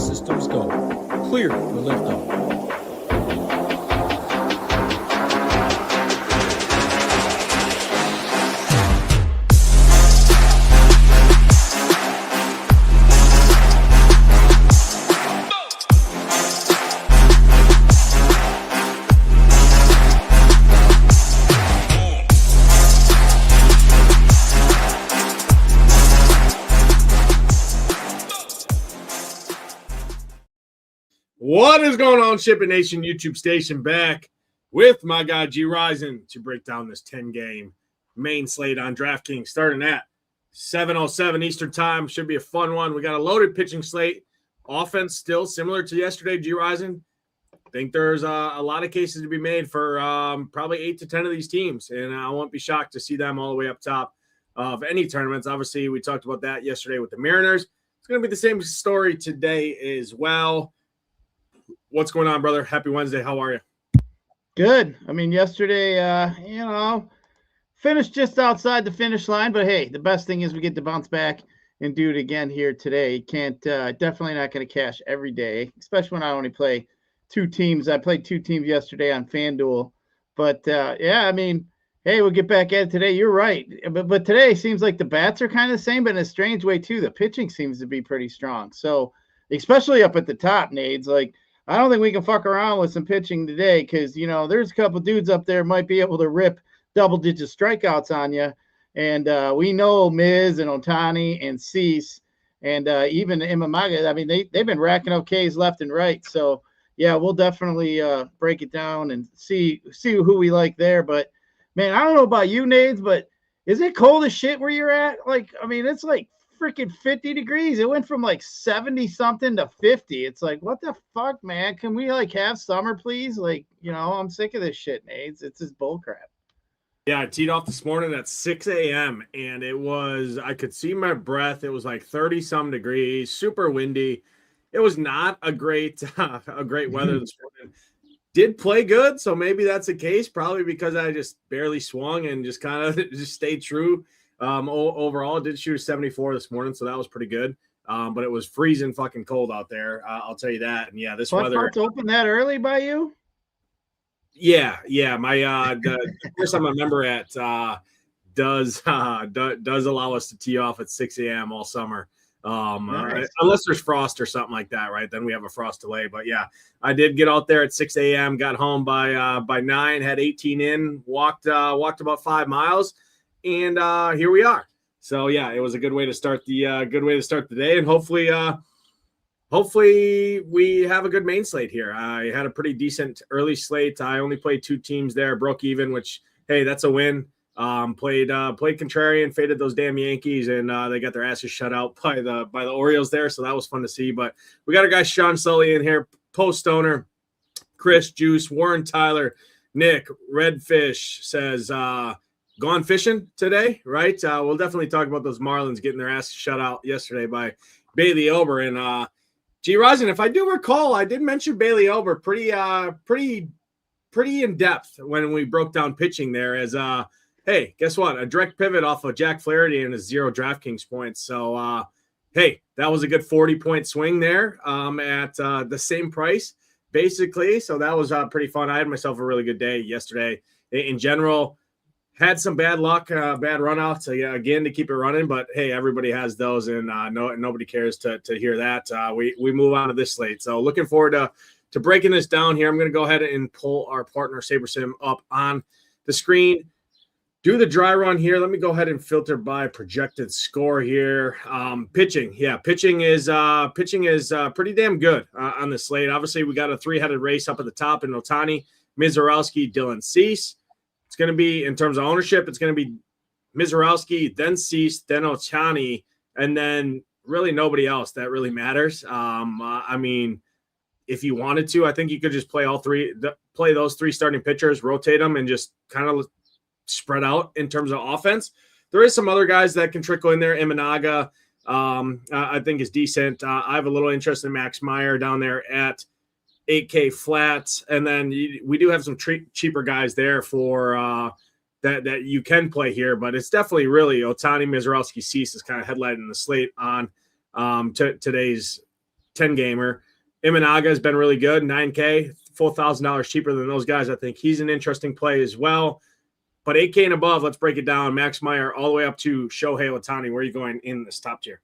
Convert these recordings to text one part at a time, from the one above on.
systems go. Clear for liftoff. What is going on, Shipping Nation YouTube station? Back with my guy Gyiraszin to break down this 10-game main slate on DraftKings starting at 7:07 Eastern time. Should be a fun one. We got a loaded pitching slate. Offense still similar to yesterday, Gyiraszin. I think there's a lot of cases to be made for probably 8 to 10 of these teams, and I won't be shocked to see them all the way up top of any tournaments. Obviously, we talked about that yesterday with the Mariners. It's going to be the same story today as well. What's going on, brother? Happy Wednesday. How are you? Good. I mean, yesterday, finished just outside the finish line, but hey, the best thing is we get to bounce back and do it again here today. Can't, definitely not going to cash every day, especially when I only play two teams. I played two teams yesterday on FanDuel, but yeah, I mean, hey, we'll get back at it today. You're right. But today seems like the bats are kind of the same, but in a strange way too. The pitching seems to be pretty strong. So especially up at the top, Nades, like, I don't think we can fuck around with some pitching today because, you know, there's a couple dudes up there might be able to rip double-digit strikeouts on you. And we know Miz and Ohtani and Cease and even Imamaga. I mean, they've been racking up Ks left and right. So, yeah, we'll definitely break it down and see who we like there. But, man, I don't know about you, Nades, but is it cold as shit where you're at? Like, I mean, it's like freaking 50 degrees. It went from like 70 something to 50. It's like, what the fuck, man? Can we like have summer, please? Like, you know, I'm sick of this shit, Nades. It's just bull crap. Yeah, I teed off this morning at 6 a.m. and it was, I could see my breath. It was like 30 some degrees, super windy. It was not a great weather this morning. Did play good, so maybe that's the case. Probably because I just barely swung and just kind of just stayed true. Overall, it did shoot a 74 this morning, so that was pretty good. But it was freezing fucking cold out there. I'll tell you that. And yeah, this weather. It's open that early by you? Yeah. My the course I'm a member at does allow us to tee off at 6 a.m. all summer. Nice. Unless there's frost or something like that, right? Then we have a frost delay. But yeah, I did get out there at 6 a.m. Got home by 9. Had 18 in. Walked about 5 miles. And here we are. So yeah, it was a good way to start the day, and hopefully we have a good main slate here. I had a pretty decent early slate. I only played 2 teams there, broke even, which hey, that's a win. Played contrarian, faded those damn Yankees, and they got their asses shut out by the Orioles there. So that was fun to see. But we got our guy Sean Sully in here, Post Owner, Chris Juice, Warren Tyler, Nick Redfish says. Gone fishing today, right? We'll definitely talk about those Marlins getting their ass shut out yesterday by Bailey Ober. And Gyiraszin, if I do recall, I did mention Bailey Ober pretty in depth when we broke down pitching there. As hey, guess what? A direct pivot off of Jack Flaherty and his 0 DraftKings points. So hey, that was a good 40-point swing there at the same price basically. So that was pretty fun. I had myself a really good day yesterday in general. Had some bad luck, bad runouts again to keep it running, but hey, everybody has those, and nobody cares to hear that. We move on to this slate, so looking forward to breaking this down here. I'm going to go ahead and pull our partner SaberSim up on the screen. Do the dry run here. Let me go ahead and filter by projected score here. Pitching is pretty damn good on the slate. Obviously, we got a 3-headed race up at the top in Ohtani, Mizorowski, Dylan Cease. It's going to be, in terms of ownership, it's going to be Mizorowski, then Cease, then Ohtani, and then really nobody else that really matters. I mean, if you wanted to, I think you could just play those 3 starting pitchers, rotate them, and just kind of spread out in terms of offense. There is some other guys that can trickle in there. Imanaga, I think is decent. I have a little interest in Max Meyer down there at 8K flats, and then we do have some cheaper guys there for that you can play here, but it's definitely really Ohtani, Mizorowski, Cease is kind of headlighting the slate on today's 10 gamer. Imanaga has been really good, 9K, $4,000 cheaper than those guys. I think he's an interesting play as well. But 8K and above, let's break it down. Max Meyer all the way up to Shohei Ohtani. Where are you going in this top tier?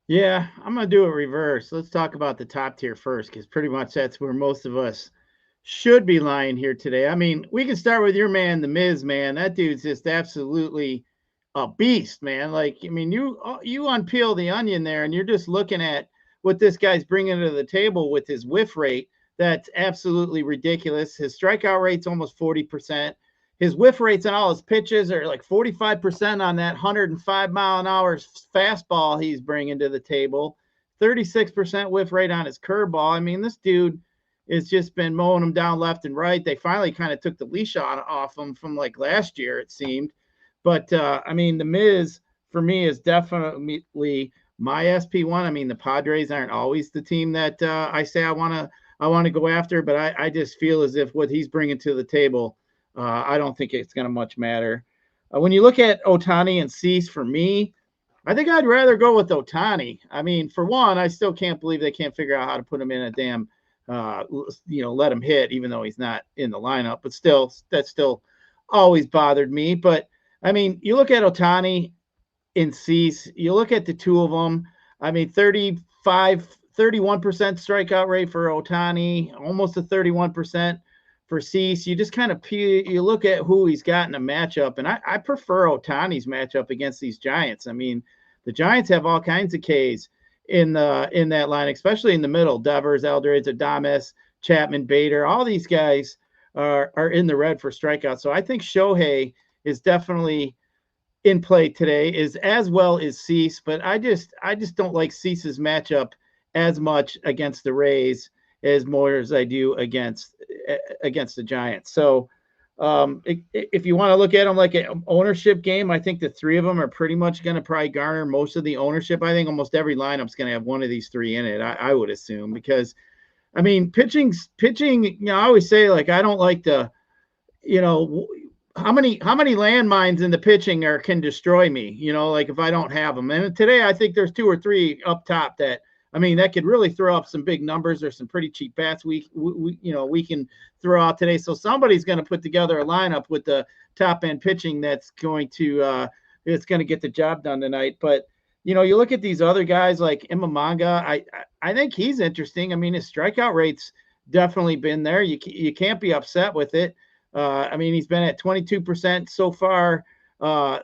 Yeah, I'm going to do it reverse. Let's talk about the top tier first, because pretty much that's where most of us should be lying here today. I mean, we can start with your man, the Miz, man. That dude's just absolutely a beast, man. Like, I mean, you unpeel the onion there, and you're just looking at what this guy's bringing to the table with his whiff rate. That's absolutely ridiculous. His strikeout rate's almost 40%. His whiff rates on all his pitches are like 45% on that 105-mile-an-hour fastball he's bringing to the table. 36% whiff rate on his curveball. I mean, this dude has just been mowing them down left and right. They finally kind of took the leash off him from like last year, it seemed. But, I mean, the Miz, for me, is definitely my SP1. I mean, the Padres aren't always the team that I say I want to go after, but I just feel as if what he's bringing to the table, I don't think it's going to much matter. When you look at Ohtani and Cease, for me, I think I'd rather go with Ohtani. I mean, for one, I still can't believe they can't figure out how to put him in a damn, let him hit, even though he's not in the lineup. But still, that still always bothered me. But, I mean, you look at Ohtani and Cease, you look at the two of them. I mean, 31% strikeout rate for Ohtani, almost a 31% for Cease. You just kind of you look at who he's got in a matchup, and I prefer Ohtani's matchup against these Giants. I mean, the Giants have all kinds of Ks in that line, especially in the middle. Devers, Eldridge, Adames, Chapman, Bader, all these guys are in the red for strikeouts. So I think Shohei is definitely in play today, is as well as Cease, but I just don't like Cease's matchup as much against the Rays as more as I do against the Giants. So if you want to look at them like an ownership game, I think the three of them are pretty much going to probably garner most of the ownership. I think almost every lineup's going to have one of these three in it, I would assume, because, I mean, pitching, I always say, like, I don't like to, how many landmines in the pitching can destroy me, like if I don't have them. And today I think there's two or three up top that, I mean, that could really throw up some big numbers. There's some pretty cheap bats we can throw out today. So somebody's going to put together a lineup with the top end pitching that's going to get the job done tonight. But you look at these other guys like Imamanga. I think he's interesting. I mean, his strikeout rate's definitely been there. You can't be upset with it. I mean, he's been at 22% so far. And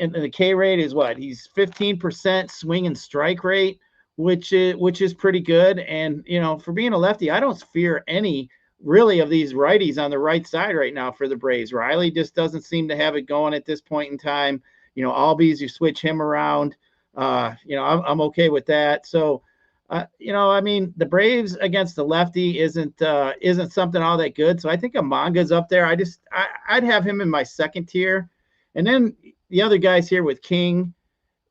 the K rate is what? He's 15% swing and strike rate, which is pretty good. And, for being a lefty, I don't fear any really of these righties on the right side right now for the Braves. Riley just doesn't seem to have it going at this point in time. Albies, you switch him around. I'm okay with that. So, I mean, the Braves against the lefty isn't something all that good. So I think Amanga's up there. I'd have him in my second tier. And then the other guys here with King,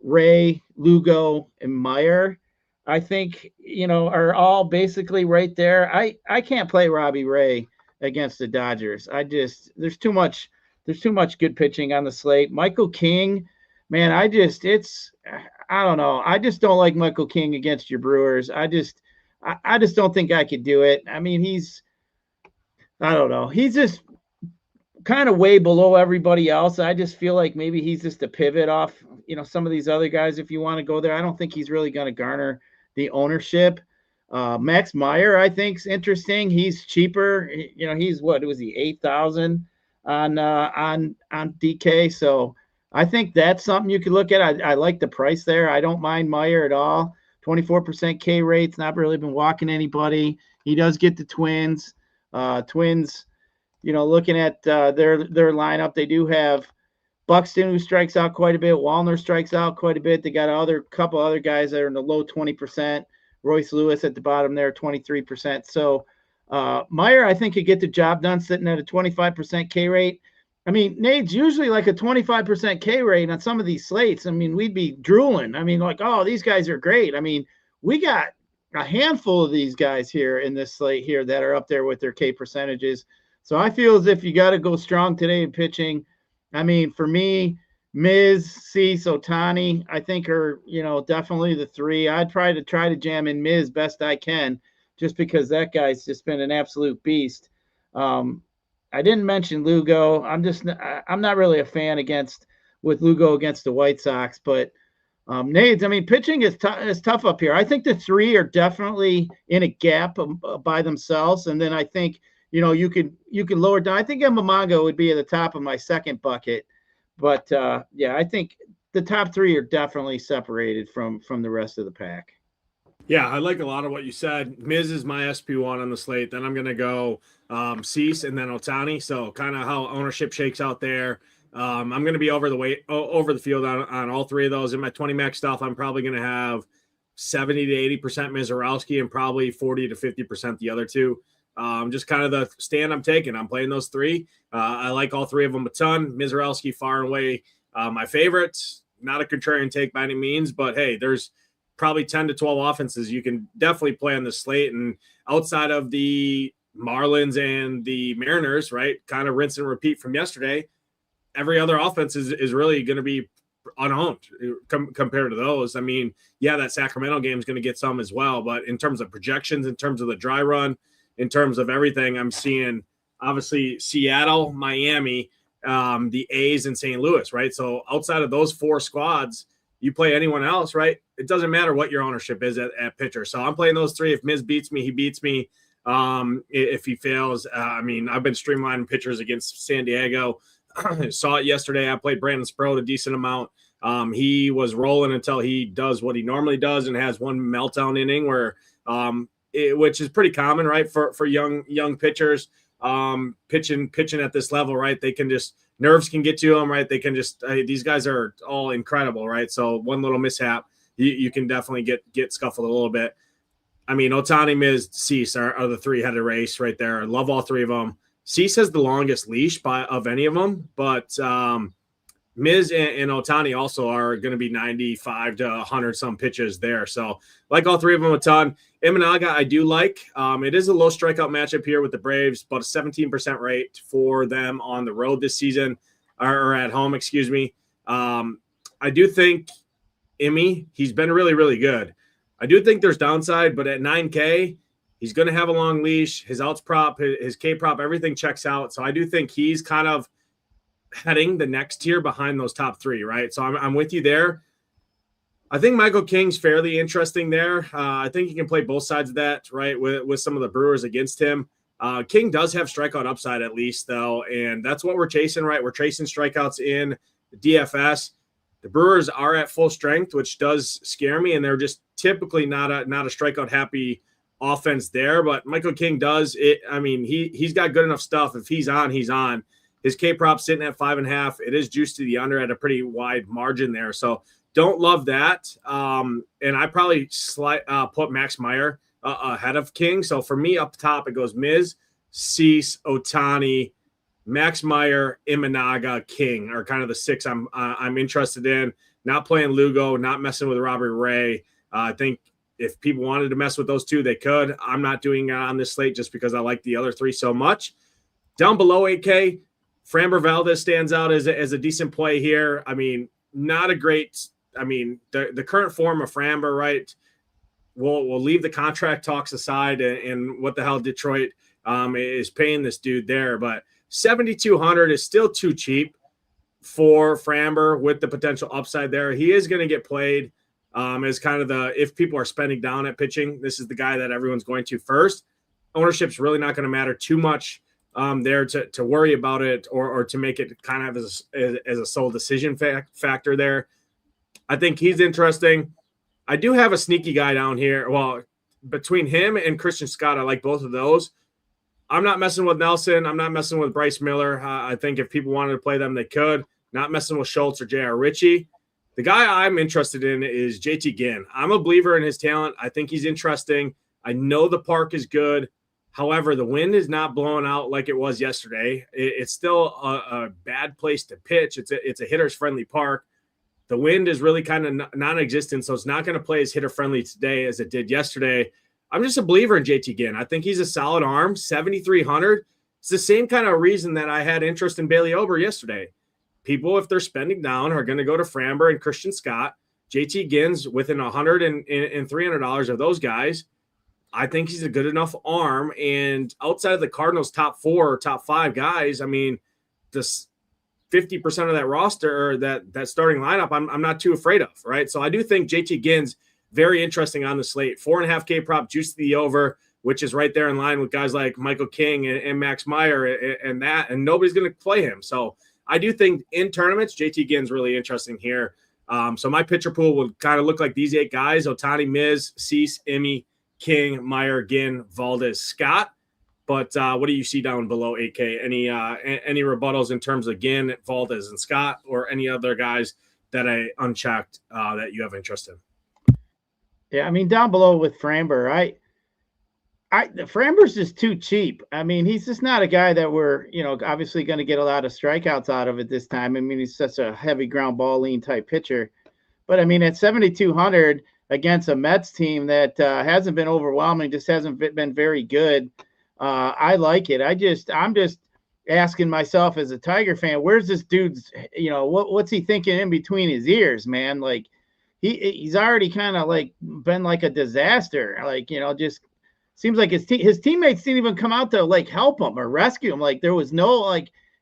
Ray, Lugo, and Meyer, I think, are all basically right there. I can't play Robbie Ray against the Dodgers. There's too much good pitching on the slate. Michael King, man, I don't know. I just don't like Michael King against your Brewers. I just don't think I could do it. I mean, I don't know. He's just kind of way below everybody else. I just feel like maybe he's just a pivot off, some of these other guys. If you want to go there, I don't think he's really going to garner the ownership. Max Meyer, I think, is interesting. He's cheaper. He's what was he 8,000 on DK. So I think that's something you could look at. I like the price there. I don't mind Meyer at all. 24% K rates. Not really been walking anybody. He does get the Twins. Looking at their lineup, they do have Buxton, who strikes out quite a bit. Wallner strikes out quite a bit. They got a couple other guys that are in the low 20%. Royce Lewis at the bottom there, 23%. So Meyer, I think, could get the job done sitting at a 25% K rate. I mean, Nade's usually like a 25% K rate on some of these slates. I mean, we'd be drooling. I mean, like, oh, these guys are great. I mean, we got a handful of these guys here in this slate here that are up there with their K percentages. So I feel as if you got to go strong today in pitching. I mean, for me, Miz, Cease, Ohtani, I think are, definitely the three. I'd try to jam in Miz best I can, just because that guy's just been an absolute beast. I didn't mention Lugo. I'm not really a fan with Lugo against the White Sox, but Nades, I mean, pitching is tough up here. I think the three are definitely in a gap by themselves, and then I think you could lower down. I think Mamago would be at the top of my second bucket, but I think the top three are definitely separated from the rest of the pack. Yeah, I like a lot of what you said. Miz is my SP1 on the slate. Then I'm going to go Cease and then Ohtani. So kind of how ownership shakes out there. I'm going to be over the field on all three of those. In my 20 max stuff, I'm probably going to have 70 to 80% Mizorowski and probably 40 to 50% the other two. Just kind of the stand I'm taking. I'm playing those three. I like all three of them a ton. Mizorowski far and away my favorite. Not a contrarian take by any means, but hey, there's probably 10 to 12 offenses you can definitely play on the slate. And outside of the Marlins and the Mariners, right, kind of rinse and repeat from yesterday, every other offense is really going to be unowned compared to those. I mean, yeah, that Sacramento game is going to get some as well, but in terms of projections, in terms of the dry run, in terms of everything, I'm seeing obviously Seattle, Miami, the A's, and St. Louis, right? So outside of those four squads, you play anyone else, right? It doesn't matter what your ownership is at pitcher. So I'm playing those three. If Miz beats me, he beats me. If he fails, I mean, I've been streamlining pitchers against San Diego. Saw it yesterday. I played Brandon Sproat a decent amount. He was rolling until he does what he normally does and has one meltdown inning where, which is pretty common, right? For young pitchers, pitching at this level, right? They can just, nerves can get to them, right? They can just, these guys are all incredible, right? So one little mishap, you can definitely get scuffled a little bit. I mean, Ohtani, Miz, Cease are the three-headed race right there. I love all three of them. Cease has the longest leash of any of them, but Miz and Ohtani also are going to be 95 to 100 some pitches there. So like all three of them a ton. Imanaga, I do like. It is a low strikeout matchup here with the Braves, but a 17% rate for them on the road this season, or at home, excuse me. I do think he's been really, really good. I do think there's downside, but at 9K, he's going to have a long leash. His outs prop, his K prop, everything checks out. So I do think he's kind of heading the next tier behind those top three, right? So I'm with you there. I think Michael King's fairly interesting there. I think he can play both sides of that, right, with some of the Brewers against him. King does have strikeout upside at least, though, and that's what we're chasing, right? We're chasing strikeouts in the DFS. The Brewers are at full strength, which does scare me, and they're just typically not a strikeout happy offense there. But Michael King does it. I mean, he's got good enough stuff. If he's on, he's on. His K prop sitting at 5.5. It is juiced to the under at a pretty wide margin there. So don't love that. And I probably put Max Meyer ahead of King. So for me up top, it goes Miz, Cease, Ohtani, Max Meyer, Imanaga, King are kind of the six I'm interested in. Not playing Lugo, not messing with Robbie Ray. I think if people wanted to mess with those two, they could. I'm not doing it on this slate just because I like the other three so much. Down below 8K, Framber Valdez stands out as a decent play here. I mean, not a great – I mean, the current form of Framber, right, we'll leave the contract talks aside and what the hell Detroit is paying this dude there. But 7,200 is still too cheap for Framber with the potential upside there. He is going to get played as kind of if people are spending down at pitching, this is the guy that everyone's going to first. Ownership's really not going to matter too much there to worry about it or to make it kind of as a sole decision factor there. I think he's interesting. I do have a sneaky guy down here. Well, between him and Christian Scott, I like both of those. I'm not messing with Nelson. I'm not messing with Bryce Miller. I think if people wanted to play them, they could. Not messing with Schultz or J.R. Ritchie. The guy I'm interested in is JT Ginn. I'm a believer in his talent. I think he's interesting. I know the park is good. However, the wind is not blowing out like it was yesterday. It's still a bad place to pitch. It's a hitter's friendly park. The wind is really kind of non-existent, so it's not going to play as hitter-friendly today as it did yesterday. I'm just a believer in JT Ginn. I think he's a solid arm, 7,300. It's the same kind of reason that I had interest in Bailey Ober yesterday. people, if they're spending down, are going to go to Framber and Christian Scott. JT Ginn's within $100 and $300 of those guys. I think he's a good enough arm. And outside of the Cardinals' top 4 or top 5 guys, I mean, this 50% of that roster or that starting lineup, I'm not too afraid of, right? So I do think JT Ginn's very interesting on the slate. 4.5K prop, juice to the over, which is right there in line with guys like Michael King and Max Meyer and nobody's going to play him. So I do think in tournaments, JT Ginn's really interesting here. So my pitcher pool would kind of look like these 8 guys: Ohtani, Miz, Cease, Emmy, King, Meyer, Ginn, Valdez, Scott. But what do you see down below 8K? Any rebuttals in terms of Ginn, Valdez, and Scott, or any other guys that I unchecked that you have interest in? Yeah, I mean, down below with Framber, Framber's just too cheap. I mean, he's just not a guy that we're, obviously going to get a lot of strikeouts out of at this time. I mean, he's such a heavy ground ball lean type pitcher. But I mean, at 7,200 against a Mets team that hasn't been overwhelming, just hasn't been very good. I like it. I'm just asking myself as a Tiger fan, where's this dude's, what's he thinking in between his ears, man? Like he's already kind of like been like a disaster. Like, just seems like his teammates didn't even come out to like help him or rescue him. Like there was no,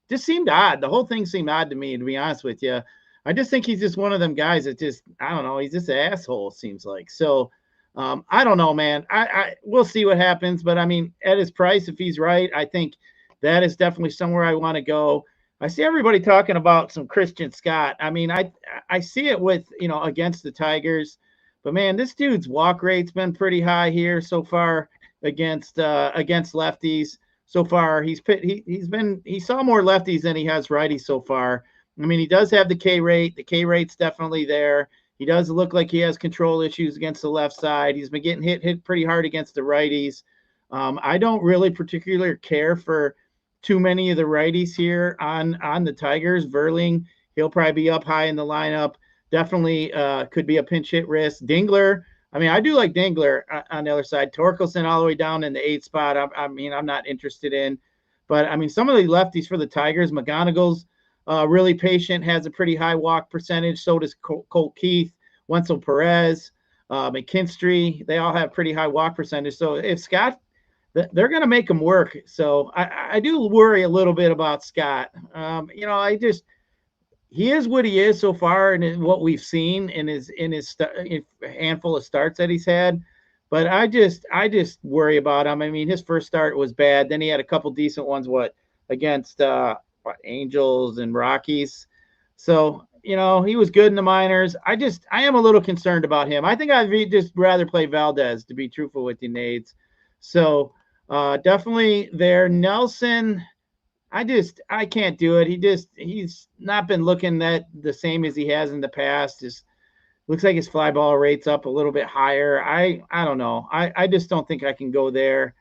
just seemed odd. The whole thing seemed odd to me, to be honest with you. I just think he's just one of them guys that just, I don't know. He's just an asshole, it seems like. So I don't know, man. We'll see what happens. But I mean, at his price, if he's right, I think that is definitely somewhere I want to go. I see everybody talking about some Christian Scott. I mean, I see it with, against the Tigers. But man, this dude's walk rate's been pretty high here so far against lefties. So far, he saw more lefties than he has righties so far. I mean, he does have the K rate. The K rate's definitely there. He does look like he has control issues against the left side. He's been getting hit pretty hard against the righties. I don't really particularly care for too many of the righties here on the Tigers. Verling, he'll probably be up high in the lineup. Definitely could be a pinch hit risk. Dingler, I mean, I do like Dingler on the other side. Torkelson all the way down in the 8th spot. I'm not interested in. But, I mean, some of the lefties for the Tigers, McGonigal's really patient, has a pretty high walk percentage. So does Colt Keith, Wenzel Perez, McKinstry. They all have pretty high walk percentage. So if Scott, they're going to make him work. So I do worry a little bit about Scott. He is what he is so far, and what we've seen in his handful of starts that he's had. But I just worry about him. I mean, his first start was bad. Then he had a couple decent ones. Against Angels and Rockies. So he was good in the minors. I am a little concerned about him. I think I'd just rather play Valdez, to be truthful with you, Nades. So definitely there. Nelson, I can't do it. He's not been looking the same as he has in the past. Just looks like his fly ball rate's up a little bit higher. I don't know. I just don't think I can go there.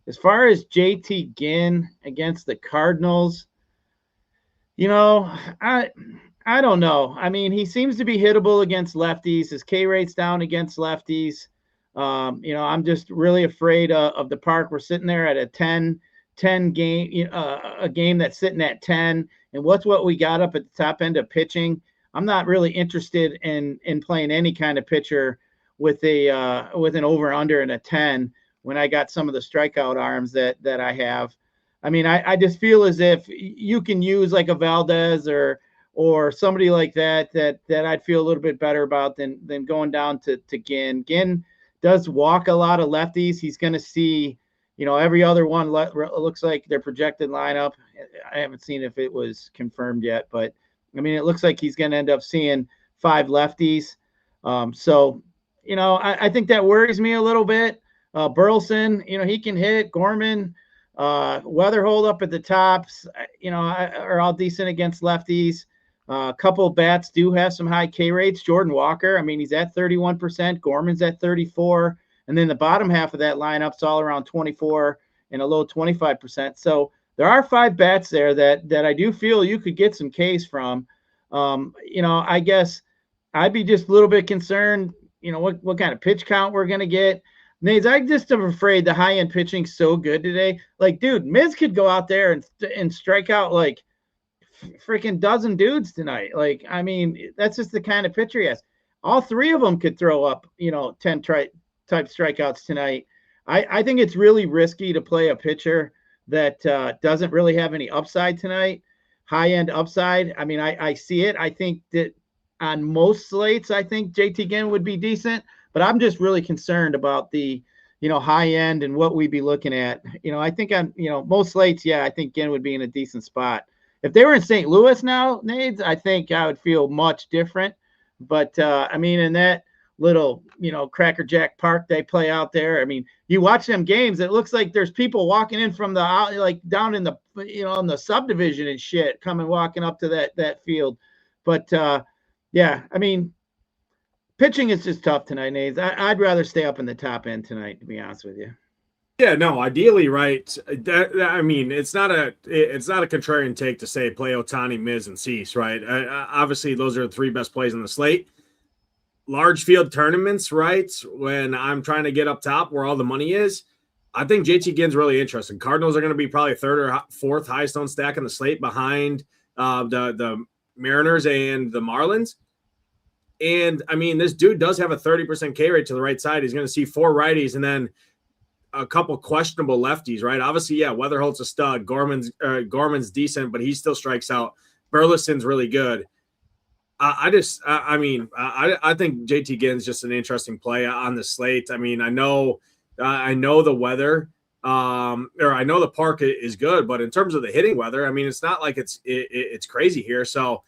As far as JT Ginn against the Cardinals, I don't know. I mean, he seems to be hittable against lefties. His K rate's down against lefties. I'm just really afraid of the park. We're sitting there at a 10 game, a game that's sitting at 10. And what we got up at the top end of pitching? I'm not really interested in playing any kind of pitcher with an over under and a 10 when I got some of the strikeout arms that I have. I mean, I just feel as if you can use like a Valdez or somebody like that I'd feel a little bit better about than going down to Ginn. Ginn does walk a lot of lefties. He's going to see, every other one looks like their projected lineup. I haven't seen if it was confirmed yet, but I mean, it looks like he's going to end up seeing 5 lefties. I think that worries me a little bit. Burleson, he can hit. Gorman, Weatherhold up at the tops, are all decent against lefties. A couple of bats do have some high K rates. Jordan Walker, I mean, he's at 31%. Gorman's at 34%. And then the bottom half of that lineup's all around 24 and a low 25%. So there are 5 bats there that I do feel you could get some Ks from. I guess I'd be just a little bit concerned, what kind of pitch count we're going to get. Nades, I just am afraid the high-end pitching's so good today. Like, dude, Miz could go out there and strike out like freaking dozen dudes tonight. Like, I mean, that's just the kind of pitcher he has. All three of them could throw up, 10 type strikeouts tonight. I think it's really risky to play a pitcher that doesn't really have any upside tonight, high-end upside. I mean, I see it. I think that on most slates, I think JT Ginn would be decent, but I'm just really concerned about the, high end and what we'd be looking at. I think on, most slates, I think Ginn would be in a decent spot. If they were in St. Louis now, Nades, I think I would feel much different. But, I mean, in that little, Cracker Jack Park they play out there, I mean, you watch them games, it looks like there's people walking in from the, like down in the, in the subdivision and shit, walking up to that field. But, I mean, pitching is just tough tonight, Nades. I'd rather stay up in the top end tonight, to be honest with you. Yeah, no, ideally, right. I mean, it's not a contrarian take to say play Ohtani, Miz, and Cease, right? Obviously, those are the three best plays on the slate. Large field tournaments, right? When I'm trying to get up top where all the money is, I think JT Ginn's really interesting. Cardinals are going to be probably third or fourth highest owned stack in the slate behind the Mariners and the Marlins. And I mean, this dude does have a 30% K rate to the right side. He's going to see four righties and then a couple questionable lefties, right? Obviously, Weatherholt's a stud. Gorman's decent, but he still strikes out. Burleson's really good. I think JT Ginn's just an interesting play on the slate. I mean, I know the weather, or I know the park is good, but in terms of the hitting weather, I mean, it's not like it's crazy here. So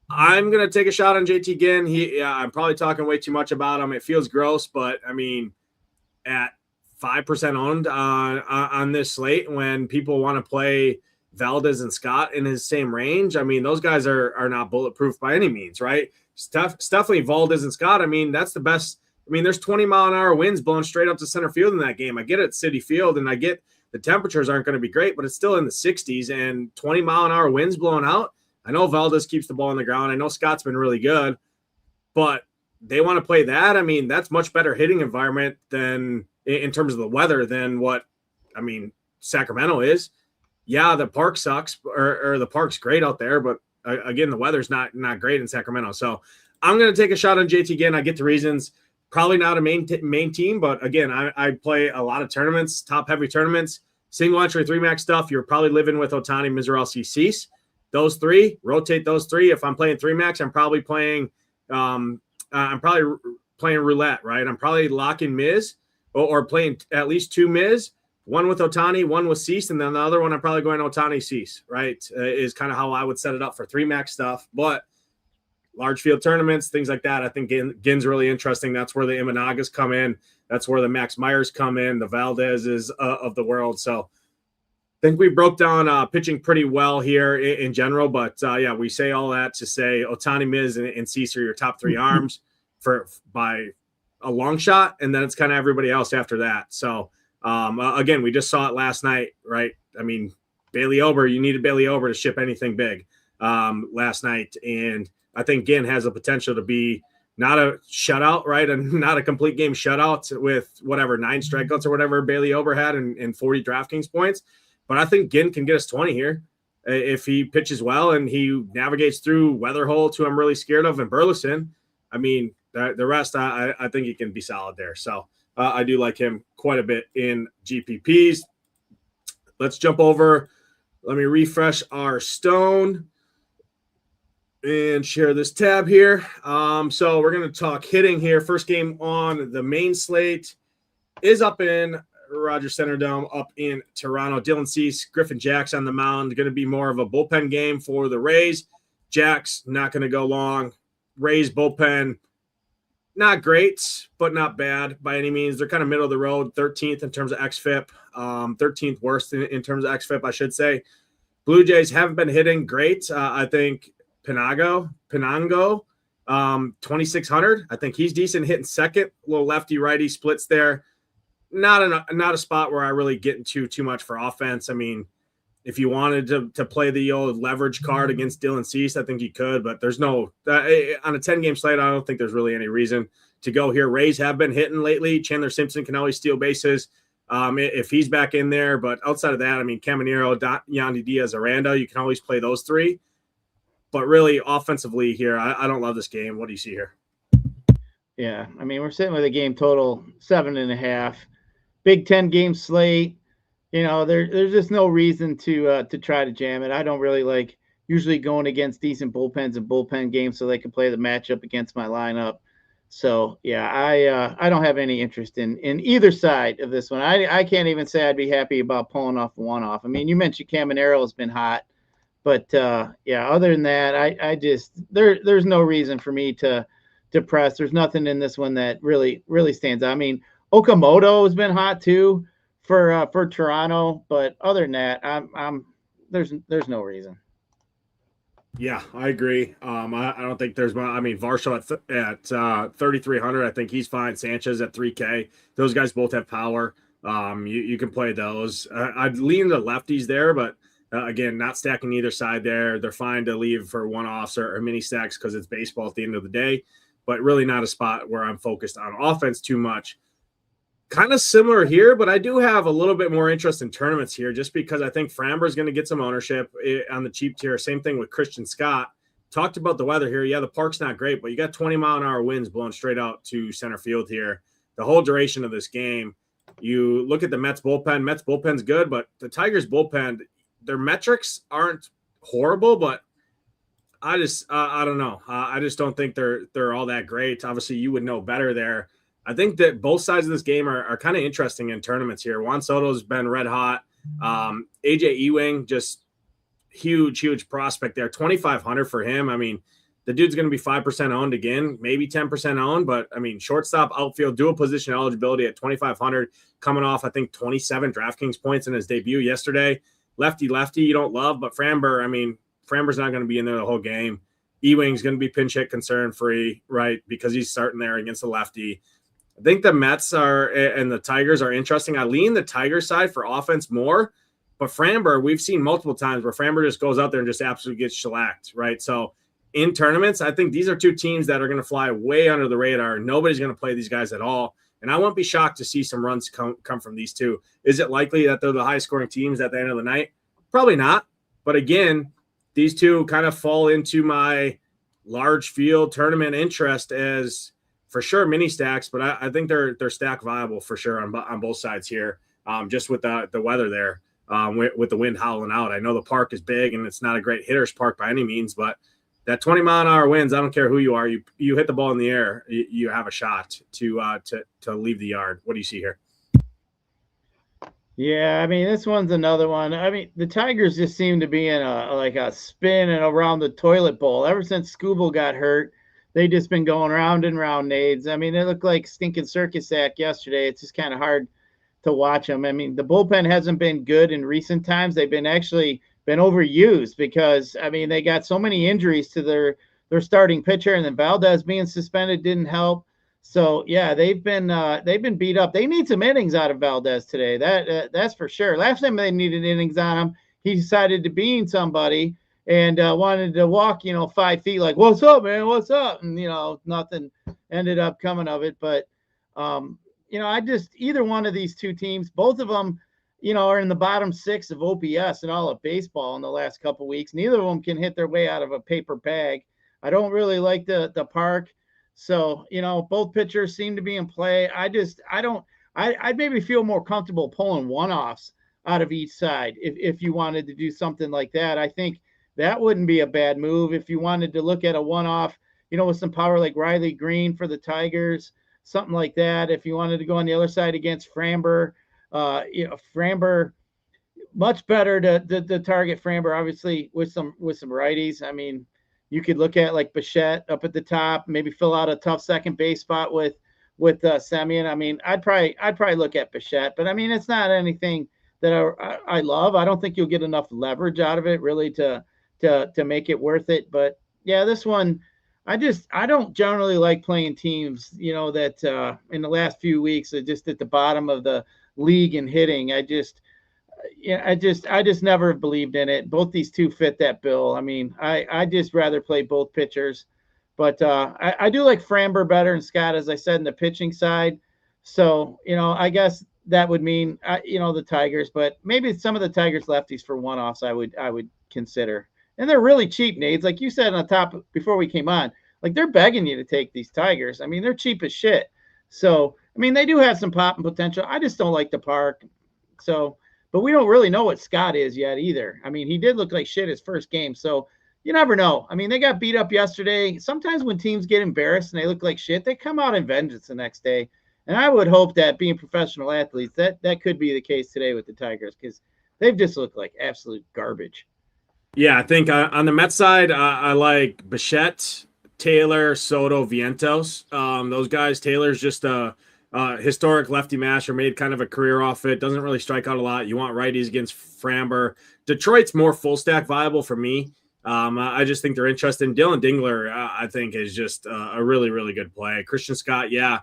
I'm gonna take a shot on JT Ginn. I'm probably talking way too much about him. It feels gross, but I mean, at 5% owned on this slate, when people want to play Valdez and Scott in his same range, I mean, those guys are not bulletproof by any means, right? Definitely Valdez and Scott. I mean, that's the best. I mean, there's 20-mile-an-hour winds blowing straight up to center field in that game. I get it, Citi Field, and I get the temperatures aren't going to be great, but it's still in the 60s and 20-mile-an-hour winds blowing out. I know Valdez keeps the ball on the ground. I know Scott's been really good, but they want to play that. I mean, that's much better hitting environment than in terms of the weather than what, I mean, Sacramento is. Yeah, the park sucks, or the park's great out there, but again, the weather's not great in Sacramento. So I'm going to take a shot on JT Ginn. I get the reasons. Probably not a main team, but again, I play a lot of tournaments, top-heavy tournaments, single entry, 3-max stuff. You're probably living with Ohtani, Mizorowski, Cease. Those three, rotate those three. If I'm playing 3-max, I'm probably playing roulette, right? I'm probably locking Miz or playing at least 2 Miz. One with Ohtani, one with Cease, and then the other one I'm probably going Ohtani, Cease, right? Is kind of how I would set it up for 3-max stuff. But large field tournaments, things like that, I think Ginn's really interesting. That's where the Imanagas come in. That's where the Max Myers come in, the Valdez's of the world. So I think we broke down pitching pretty well here in general. But, we say all that to say Ohtani, Miz, and Cease are your top 3 arms by a long shot, and then it's kind of everybody else after that. So, again, we just saw it last night, right? I mean, Bailey Ober, you needed Bailey Ober to ship anything big last night. And I think Ginn has the potential to be not a shutout, right? And not a complete game shutout with 9 strikeouts or whatever Bailey Ober had and 40 DraftKings points. But I think Ginn can get us 20 here if he pitches well and he navigates through Weatherholt, who I'm really scared of, and Burleson. I mean, the rest, I think he can be solid there. So I do like him quite a bit in GPPs. Let's jump over. Let me refresh our Stone and share this tab here. So we're going to talk hitting here. First game on the main slate is up in Rogers Centerdome up in Toronto. Dylan Cease, Griffin Jax on the mound. Going to be more of a bullpen game for the Rays. Jax not going to go long. Rays bullpen, not great, but not bad by any means. They're kind of middle of the road, 13th in terms of xFIP, 13th worst in terms of xFIP, I should say. Blue Jays haven't been hitting great. I think Penango, 2,600. I think he's decent hitting second. A little lefty-righty splits there. Not a spot where I really get into too much for offense. I mean, if you wanted to play the old leverage card against Dylan Cease, I think you could, but there's no on a 10-game slate, I don't think there's really any reason to go here. Rays have been hitting lately. Chandler Simpson can always steal bases if he's back in there, but outside of that, I mean, Caminero, Yandy Diaz, Aranda, you can always play those 3. But really, offensively here, I don't love this game. What do you see here? Yeah, I mean, we're sitting with a game total 7.5. Big 10 game slate. There's just no reason to try to jam it. I don't really like usually going against decent bullpens and bullpen games so they can play the matchup against my lineup. So yeah, I don't have any interest in either side of this one. I can't even say I'd be happy about pulling off one off. I mean, you mentioned Caminero has been hot, but yeah, other than that, I just there's no reason for me to press. There's nothing in this one that really stands out. I mean, Okamoto has been hot too for Toronto, but other than that, there's no reason. Yeah, I agree. I don't think there's. I mean, Varsho at 3,300. I think he's fine. Sanchez at 3K. Those guys both have power. You can play those. I'd lean the lefties there, but again, not stacking either side there. They're fine to leave for one-offs or mini stacks because it's baseball at the end of the day, but really not a spot where I'm focused on offense too much. Kind of similar here, but I do have a little bit more interest in tournaments here just because I think Framber is going to get some ownership on the cheap tier. Same thing with Christian Scott. Talked about the weather here. Yeah, the park's not great, but you got 20-mile-an-hour winds blowing straight out to center field here the whole duration of this game. You look at the Mets bullpen. Mets bullpen's good, but the Tigers bullpen, their metrics aren't horrible, but I don't know. I just don't think they're all that great. Obviously, you would know better there. I think that both sides of this game are kind of interesting in tournaments here. Juan Soto's been red hot. AJ Ewing, just huge prospect there. 2,500 for him. I mean, the dude's going to be 5% owned again, maybe 10% owned. But, I mean, shortstop, outfield, dual position eligibility at 2,500, coming off, I think, 27 DraftKings points in his debut yesterday. Lefty, you don't love. But Framber, I mean, Framber's not going to be in there the whole game. Ewing's going to be pinch hit concern free, right, because he's starting there against the lefty. I think the Mets and the Tigers are interesting. I lean the Tiger side for offense more, but Framber, we've seen multiple times where Framber just goes out there and just absolutely gets shellacked, right? So in tournaments, I think these are two teams that are going to fly way under the radar. Nobody's going to play these guys at all, and I won't be shocked to see some runs come from these two. Is it likely that they're the highest scoring teams at the end of the night? Probably not, but again, these two kind of fall into my large field tournament interest as for sure mini stacks, but I think they're stack viable for sure on both sides here. Just with the weather there, with the wind howling out. I know the park is big and it's not a great hitter's park by any means, but that 20-mile-an-hour winds, I don't care who you are, you hit the ball in the air, you have a shot to leave the yard. What do you see here? Yeah, I mean, this one's another one. I mean, the Tigers just seem to be in a spin and around the toilet bowl. Ever since Scooble got hurt, they just been going round and round, Nades. I mean, they look like stinking circus act yesterday. It's just kind of hard to watch them. I mean, the bullpen hasn't been good in recent times. They've been overused because, I mean, they got so many injuries to their starting pitcher, and then Valdez being suspended didn't help. So yeah, they've been beat up. They need some innings out of Valdez today. That's for sure. Last time they needed innings on him, he decided to bean somebody and wanted to walk, 5 feet like, what's up, man? What's up? And, nothing ended up coming of it. But, I just, either one of these two teams, both of them, are in the bottom 6 of OPS and all of baseball in the last couple of weeks. Neither of them can hit their way out of a paper bag. I don't really like the park. So, both pitchers seem to be in play. I'd maybe feel more comfortable pulling one-offs out of each side if you wanted to do something like that. I think that wouldn't be a bad move if you wanted to look at a one-off, with some power like Riley Green for the Tigers, something like that. If you wanted to go on the other side against Framber, Framber, much better to target Framber, obviously, with some righties. I mean, you could look at like Bichette up at the top, maybe fill out a tough second base spot with Semien. I mean, I'd probably look at Bichette, but I mean, it's not anything that I love. I don't think you'll get enough leverage out of it really to make it worth it. But yeah, this one, I don't generally like playing teams, that in the last few weeks are just at the bottom of the league in hitting. I just never believed in it. Both these two fit that bill. I mean, I just rather play both pitchers, but I do like Framber better and Scott, as I said, in the pitching side. So, I guess that would mean, the Tigers, but maybe some of the Tigers lefties for one-offs I would consider and they're really cheap, Nades. Like you said on top before we came on, like they're begging you to take these Tigers. I mean, they're cheap as shit. So, I mean, they do have some pop and potential. I just don't like the park. So, but we don't really know what Scott is yet either. I mean, he did look like shit his first game. So you never know. I mean, they got beat up yesterday. Sometimes when teams get embarrassed and they look like shit, they come out in vengeance the next day. And I would hope that being professional athletes, that could be the case today with the Tigers, because they've just looked like absolute garbage. Yeah, I think on the Mets side, I like Bichette, Taylor, Soto, Vientos. Those guys. Taylor's just a historic lefty masher, made kind of a career off it. Doesn't really strike out a lot. You want righties against Framber. Detroit's more full stack viable for me. I just think they're interested in Dylan Dingler. I think is just a really, really good play. Christian Scott, yeah.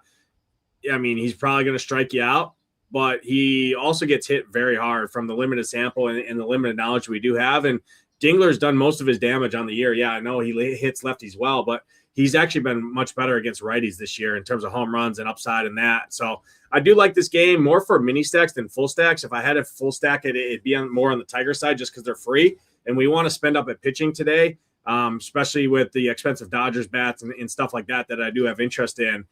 I mean, he's probably going to strike you out, but he also gets hit very hard from the limited sample and the limited knowledge we do have. And Dingler's done most of his damage on the year. Yeah, I know he hits lefties well, but he's actually been much better against righties this year in terms of home runs and upside in that. So I do like this game more for mini stacks than full stacks. If I had a full stack, it'd be more on the Tiger side just because they're free. And we want to spend up at pitching today, especially with the expensive Dodgers bats and stuff like that I do have interest in.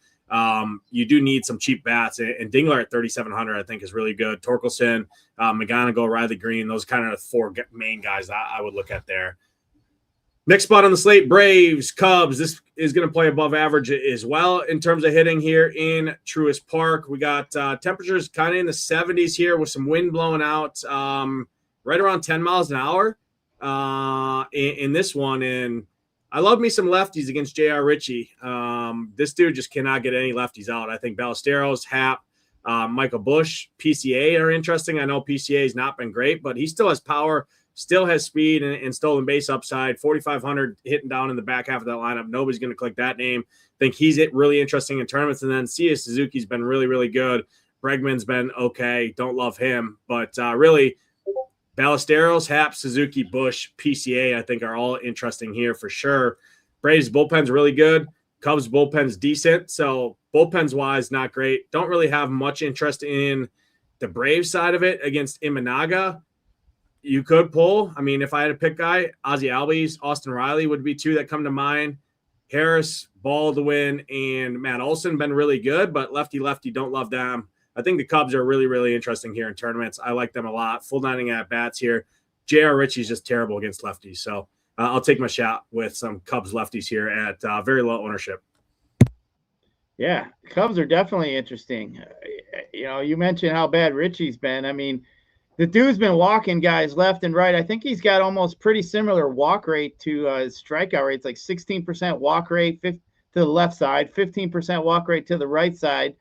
You do need some cheap bats, and Dingler at 3,700 I think is really good. Torkelson, McGonigal, Riley Green, those kind of the four main guys I would look at there. Next spot on the slate, Braves, Cubs. This is going to play above average as well in terms of hitting here in Truist Park. We got temperatures kind of in the 70s here with some wind blowing out right around 10 miles an hour in this one. And I love me some lefties against J.R. Ritchie. This dude just cannot get any lefties out. I think Ballesteros, Happ, Michael Busch, PCA are interesting. I know PCA has not been great, but he still has power, still has speed and stolen base upside. 4,500 hitting down in the back half of that lineup. Nobody's going to click that name. I think he's really interesting in tournaments. And then Sia Suzuki's been really, really good. Bregman's been okay. Don't love him. But really, Ballesteros, Happ, Suzuki, Busch, PCA, I think are all interesting here for sure. Braves bullpen's really good. Cubs bullpen's decent. So bullpens wise, not great. Don't really have much interest in the Braves side of it against Imanaga. You could pull. I mean, if I had to pick guy, Ozzie Albies, Austin Riley would be two that come to mind. Harris, Baldwin, and Matt Olson been really good, but lefty, don't love them. I think the Cubs are really, really interesting here in tournaments. I like them a lot. Full dining at bats here. J.R. Ritchie's just terrible against lefties. So I'll take my shot with some Cubs lefties here at very low ownership. Yeah, Cubs are definitely interesting. You mentioned how bad Ritchie's been. I mean, the dude's been walking guys left and right. I think he's got almost pretty similar walk rate to his strikeout rate. It's like 16% walk rate to the left side, 15% walk rate to the right side.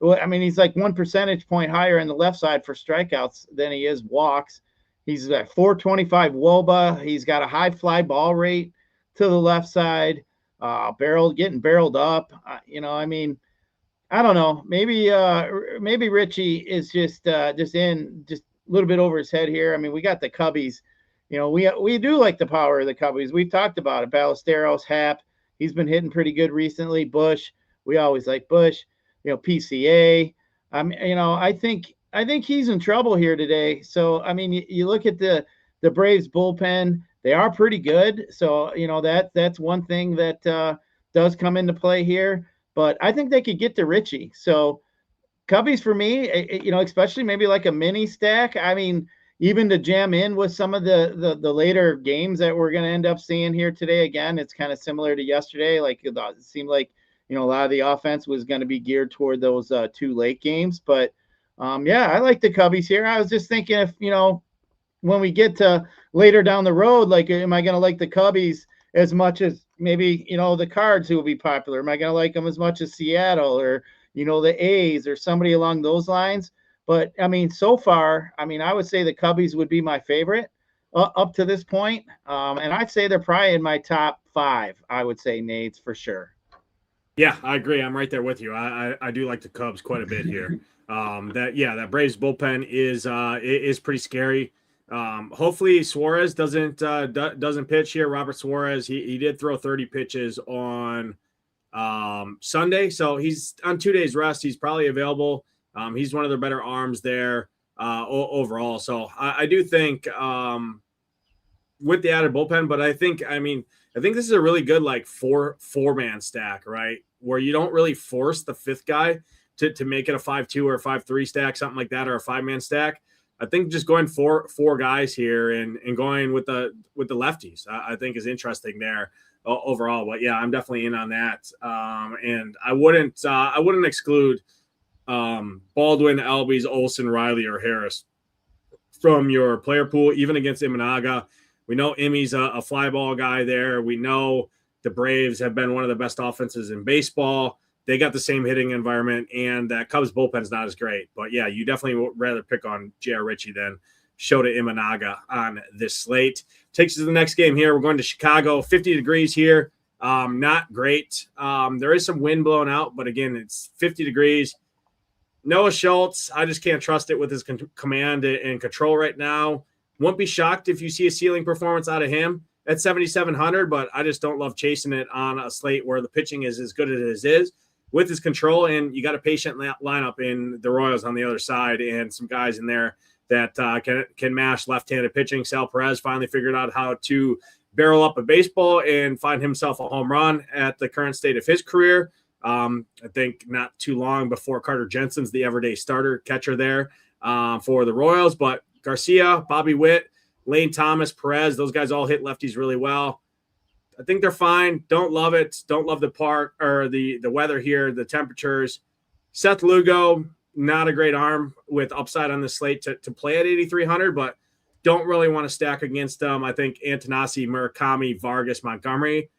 I mean, he's like 1 percentage point higher in the left side for strikeouts than he is walks. He's at 425 WOBA. He's got a high fly ball rate to the left side, getting barreled up. I mean, I don't know. Maybe Ritchie is just a little bit over his head here. I mean, we got the Cubbies. We do like the power of the Cubbies. We've talked about it. Ballesteros, Happ. He's been hitting pretty good recently. Busch. We always like Busch. PCA. I think he's in trouble here today. So, I mean, you look at the Braves bullpen, they are pretty good. So, that's one thing that does come into play here. But I think they could get to Ritchie. So, Cubbies for me, especially maybe like a mini stack. I mean, even to jam in with some of the later games that we're going to end up seeing here today. Again, it's kind of similar to yesterday. Like it seemed like a lot of the offense was going to be geared toward those two late games. But, I like the Cubbies here. I was just thinking if, when we get to later down the road, like, am I going to like the Cubbies as much as maybe, the Cards who will be popular? Am I going to like them as much as Seattle or, the A's or somebody along those lines? But, I mean, so far, I would say the Cubbies would be my favorite up to this point. And I'd say they're probably in my top 5, I would say, Nades, for sure. Yeah, I agree. I'm right there with you. I do like the Cubs quite a bit here. That Braves bullpen is pretty scary. Hopefully Suarez doesn't pitch here. Robert Suarez, he did throw 30 pitches on Sunday, so he's on 2 days rest. He's probably available. He's one of their better arms there overall. So I do think with the added bullpen, but I think this is a really good like four-man stack, right? Where you don't really force the fifth guy to make it a 5-2 or a 5-3 stack, something like that, or a 5-man stack. I think just going four guys here and going with the lefties, I think is interesting there overall. But yeah, I'm definitely in on that. And I wouldn't exclude Baldwin, Albies, Olsen, Riley, or Harris from your player pool, even against Imanaga. We know Emmy's a fly ball guy there. We know the Braves have been one of the best offenses in baseball. They got the same hitting environment, and that Cubs bullpen's not as great. But yeah, you definitely would rather pick on J.R. Ritchie than Shota Imanaga on this slate. Takes us to the next game here. We're going to Chicago, 50 degrees here. Not great. There is some wind blowing out, but again, it's 50 degrees. Noah Schultz, I just can't trust it with his command and control right now. Won't be shocked if you see a ceiling performance out of him at 7,700, but I just don't love chasing it on a slate where the pitching is as good as it is with his control. And you got a patient lineup in the Royals on the other side and some guys in there that can mash left-handed pitching. Sal Perez finally figured out how to barrel up a baseball and find himself a home run at the current state of his career. I think not too long before Carter Jensen's the everyday starter catcher there for the Royals. But Garcia, Bobby Witt, Lane Thomas, Perez, those guys all hit lefties really well. I think they're fine. Don't love it. Don't love the park or the weather here, the temperatures. Seth Lugo, not a great arm with upside on the slate to play at 8,300, but don't really want to stack against them. I think Antanasi, Murakami, Vargas, Montgomery,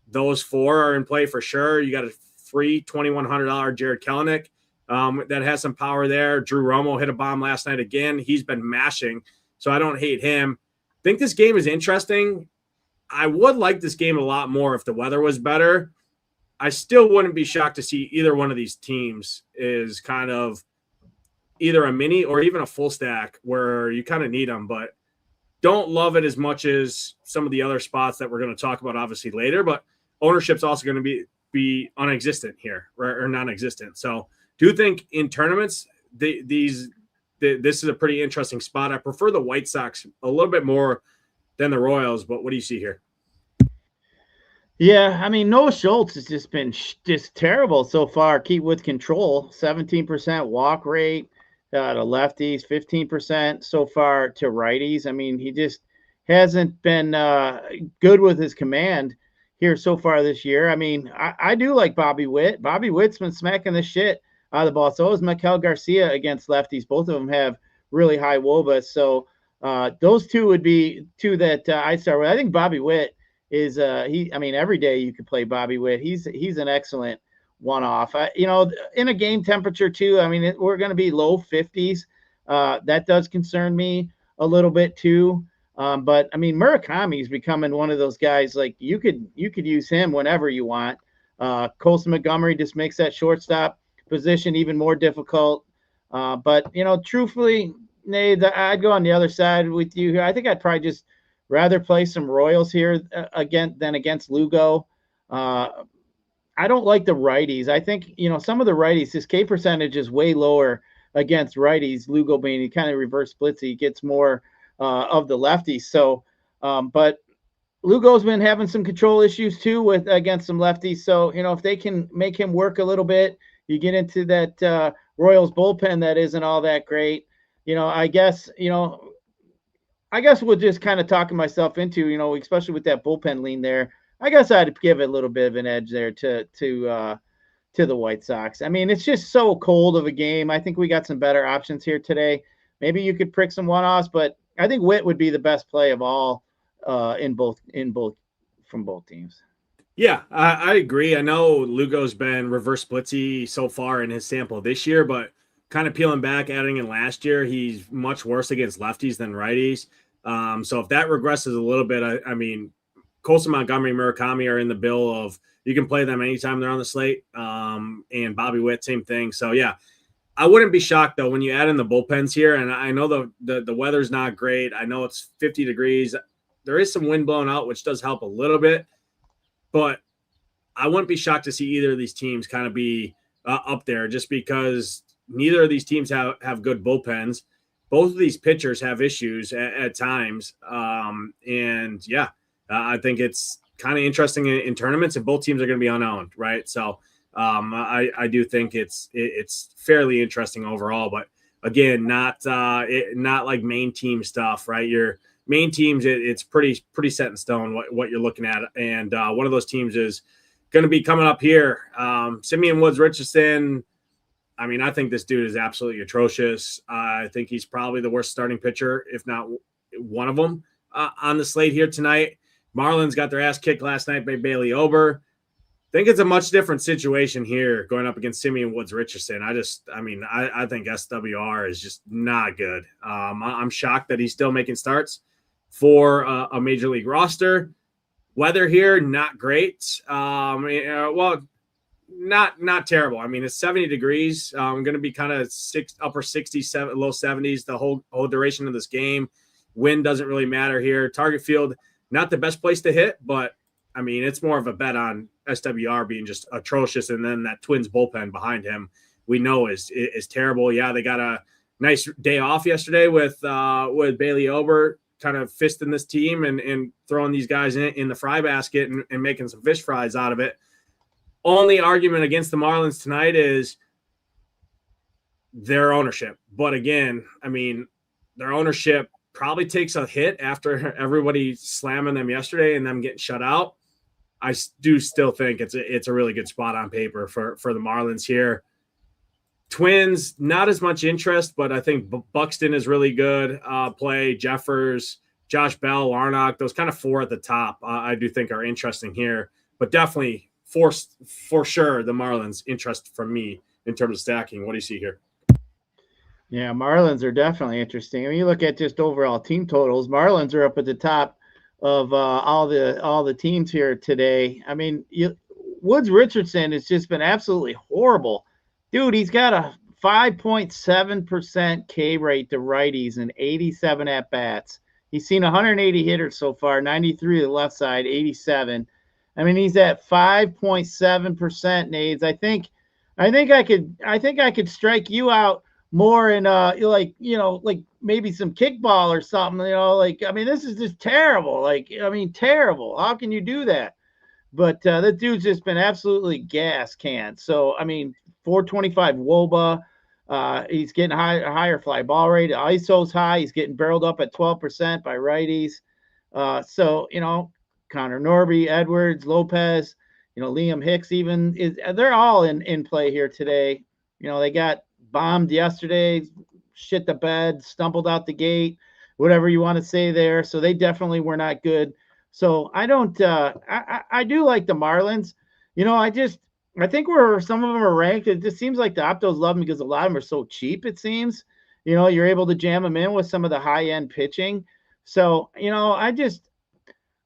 those four are in play for sure. You got a free $2,100 Jared Kelenic that has some power there. Drew Romo hit a bomb last night again. He's been mashing, so I don't hate him. I think this game is interesting. I would like this game a lot more if the weather was better. I still wouldn't be shocked to see either one of these teams is kind of either a mini or even a full stack where you kind of need them, but don't love it as much as some of the other spots that we're going to talk about obviously later, but ownership's also going to be non-existent here or non-existent. So do think in tournaments, this is a pretty interesting spot. I prefer the White Sox a little bit more than the Royals, but what do you see here? Yeah, I mean, Noah Schultz has just been just terrible so far. Keep with control, 17% walk rate to lefties, 15% so far to righties. I mean, he just hasn't been good with his command here so far this year. I mean, I do like Bobby Witt. Bobby Witt's been smacking the shit out of the ball. So is Maikel Garcia against lefties. Both of them have really high WOBA. So those two would be two that I'd start with. I think Bobby Witt is every day you could play Bobby Witt. He's an excellent one-off. In a game temperature too, I mean, we're going to be low 50s. That does concern me a little bit too. But I mean, Murakami is becoming one of those guys, like you could use him whenever you want. Colson Montgomery just makes that shortstop position even more difficult. But truthfully, Nate, I'd go on the other side with you here. I think I'd probably just rather play some Royals here than against Lugo. I don't like the righties. I think, some of the righties, his K percentage is way lower against righties. Lugo being, he kind of reverse splits. He gets more of the lefties. So, but Lugo's been having some control issues too against some lefties. So, if they can make him work a little bit, you get into that Royals bullpen that isn't all that great. I guess we'll just kind of talking myself into, especially with that bullpen lean there. I guess I'd give it a little bit of an edge there to the White Sox. I mean, it's just so cold of a game. I think we got some better options here today. Maybe you could prick some one-offs, but I think Witt would be the best play of all in both from both teams. Yeah, I agree. I know Lugo's been reverse splitsy so far in his sample this year, but kind of peeling back, adding in last year, he's much worse against lefties than righties. So if that regresses a little bit, I mean, Colson Montgomery, Murakami are in the bill of you can play them anytime they're on the slate. And Bobby Witt, same thing. So yeah, I wouldn't be shocked though when you add in the bullpens here. And I know the weather's not great. I know it's 50 degrees. There is some wind blowing out, which does help a little bit. But I wouldn't be shocked to see either of these teams kind of be up there just because neither of these teams have good bullpens. both of these pitchers have issues at times. And yeah, I think it's kind of interesting in tournaments, and both teams are going to be unowned, right? So I do think it's fairly interesting overall, but again, not like main team stuff, right? Your main teams, it's pretty set in stone what you're looking at, and one of those teams is going to be coming up here. Simeon Woods Richardson. I mean, I think this dude is absolutely atrocious. I think he's probably the worst starting pitcher, if not one of them, on the slate here tonight. Marlins got their ass kicked last night by Bailey Ober. I think it's a much different situation here going up against Simeon Woods Richardson. I think SWR is just not good. I'm shocked that he's still making starts for a major league roster. Weather here, not great. Not terrible. I mean, it's 70 degrees. Going to be kind of upper 60s, low 70s the whole duration of this game. Wind doesn't really matter here. Target field, not the best place to hit, but I mean, it's more of a bet on SWR being just atrocious, and then that Twins bullpen behind him we know is terrible. Yeah, they got a nice day off yesterday with Bailey Ober kind of fisting this team and throwing these guys in the fry basket and making some fish fries out of it. Only argument against the Marlins tonight is their ownership. But again, I mean, their ownership probably takes a hit after everybody slamming them yesterday and them getting shut out. I do still think it's a really good spot on paper for the Marlins here. Twins, not as much interest, but I think Buxton is really good play. Jeffers, Josh Bell, Larnach, those kind of four at the top I do think are interesting here. But definitely for sure the Marlins interest from me in terms of stacking. What do you see here? Yeah, Marlins are definitely interesting. I mean, you look at just overall team totals, Marlins are up at the top of all the teams here today. I mean, Woods Richardson has just been absolutely horrible. Dude, he's got a 5.7% K rate to righties and 87 at-bats. He's seen 180 hitters so far, 93 to the left side, 87. I mean, he's at 5.7% Nades. I think I could strike you out more in like maybe some kickball or something, I mean, this is just terrible. Terrible. How can you do that? But that dude's just been absolutely gas can. So, I mean, 425 WOBA. He's getting higher fly ball rate. ISO's high. He's getting barreled up at 12% by righties. So, Connor Norby, Edwards, Lopez, Liam Hicks they're all in play here today. They got bombed yesterday, shit the bed, stumbled out the gate, whatever you want to say there. So they definitely were not good. So I don't I do like the Marlins. I think where some of them are ranked, it just seems like the Optos love them because a lot of them are so cheap, it seems. You're able to jam them in with some of the high-end pitching. So,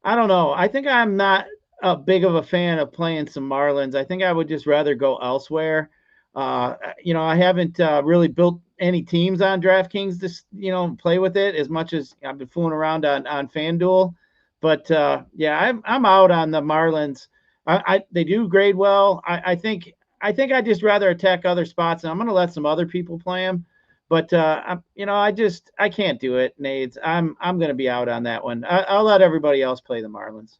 I don't know. I think I'm not a big of a fan of playing some Marlins. I think I would just rather go elsewhere. I haven't really built any teams on DraftKings to, play with it as much as I've been fooling around on FanDuel. But, I'm out on the Marlins. They do grade well. I think I'd just rather attack other spots, and I'm going to let some other people play them. But I can't do it, Nades. I'm going to be out on that one. I'll let everybody else play the Marlins.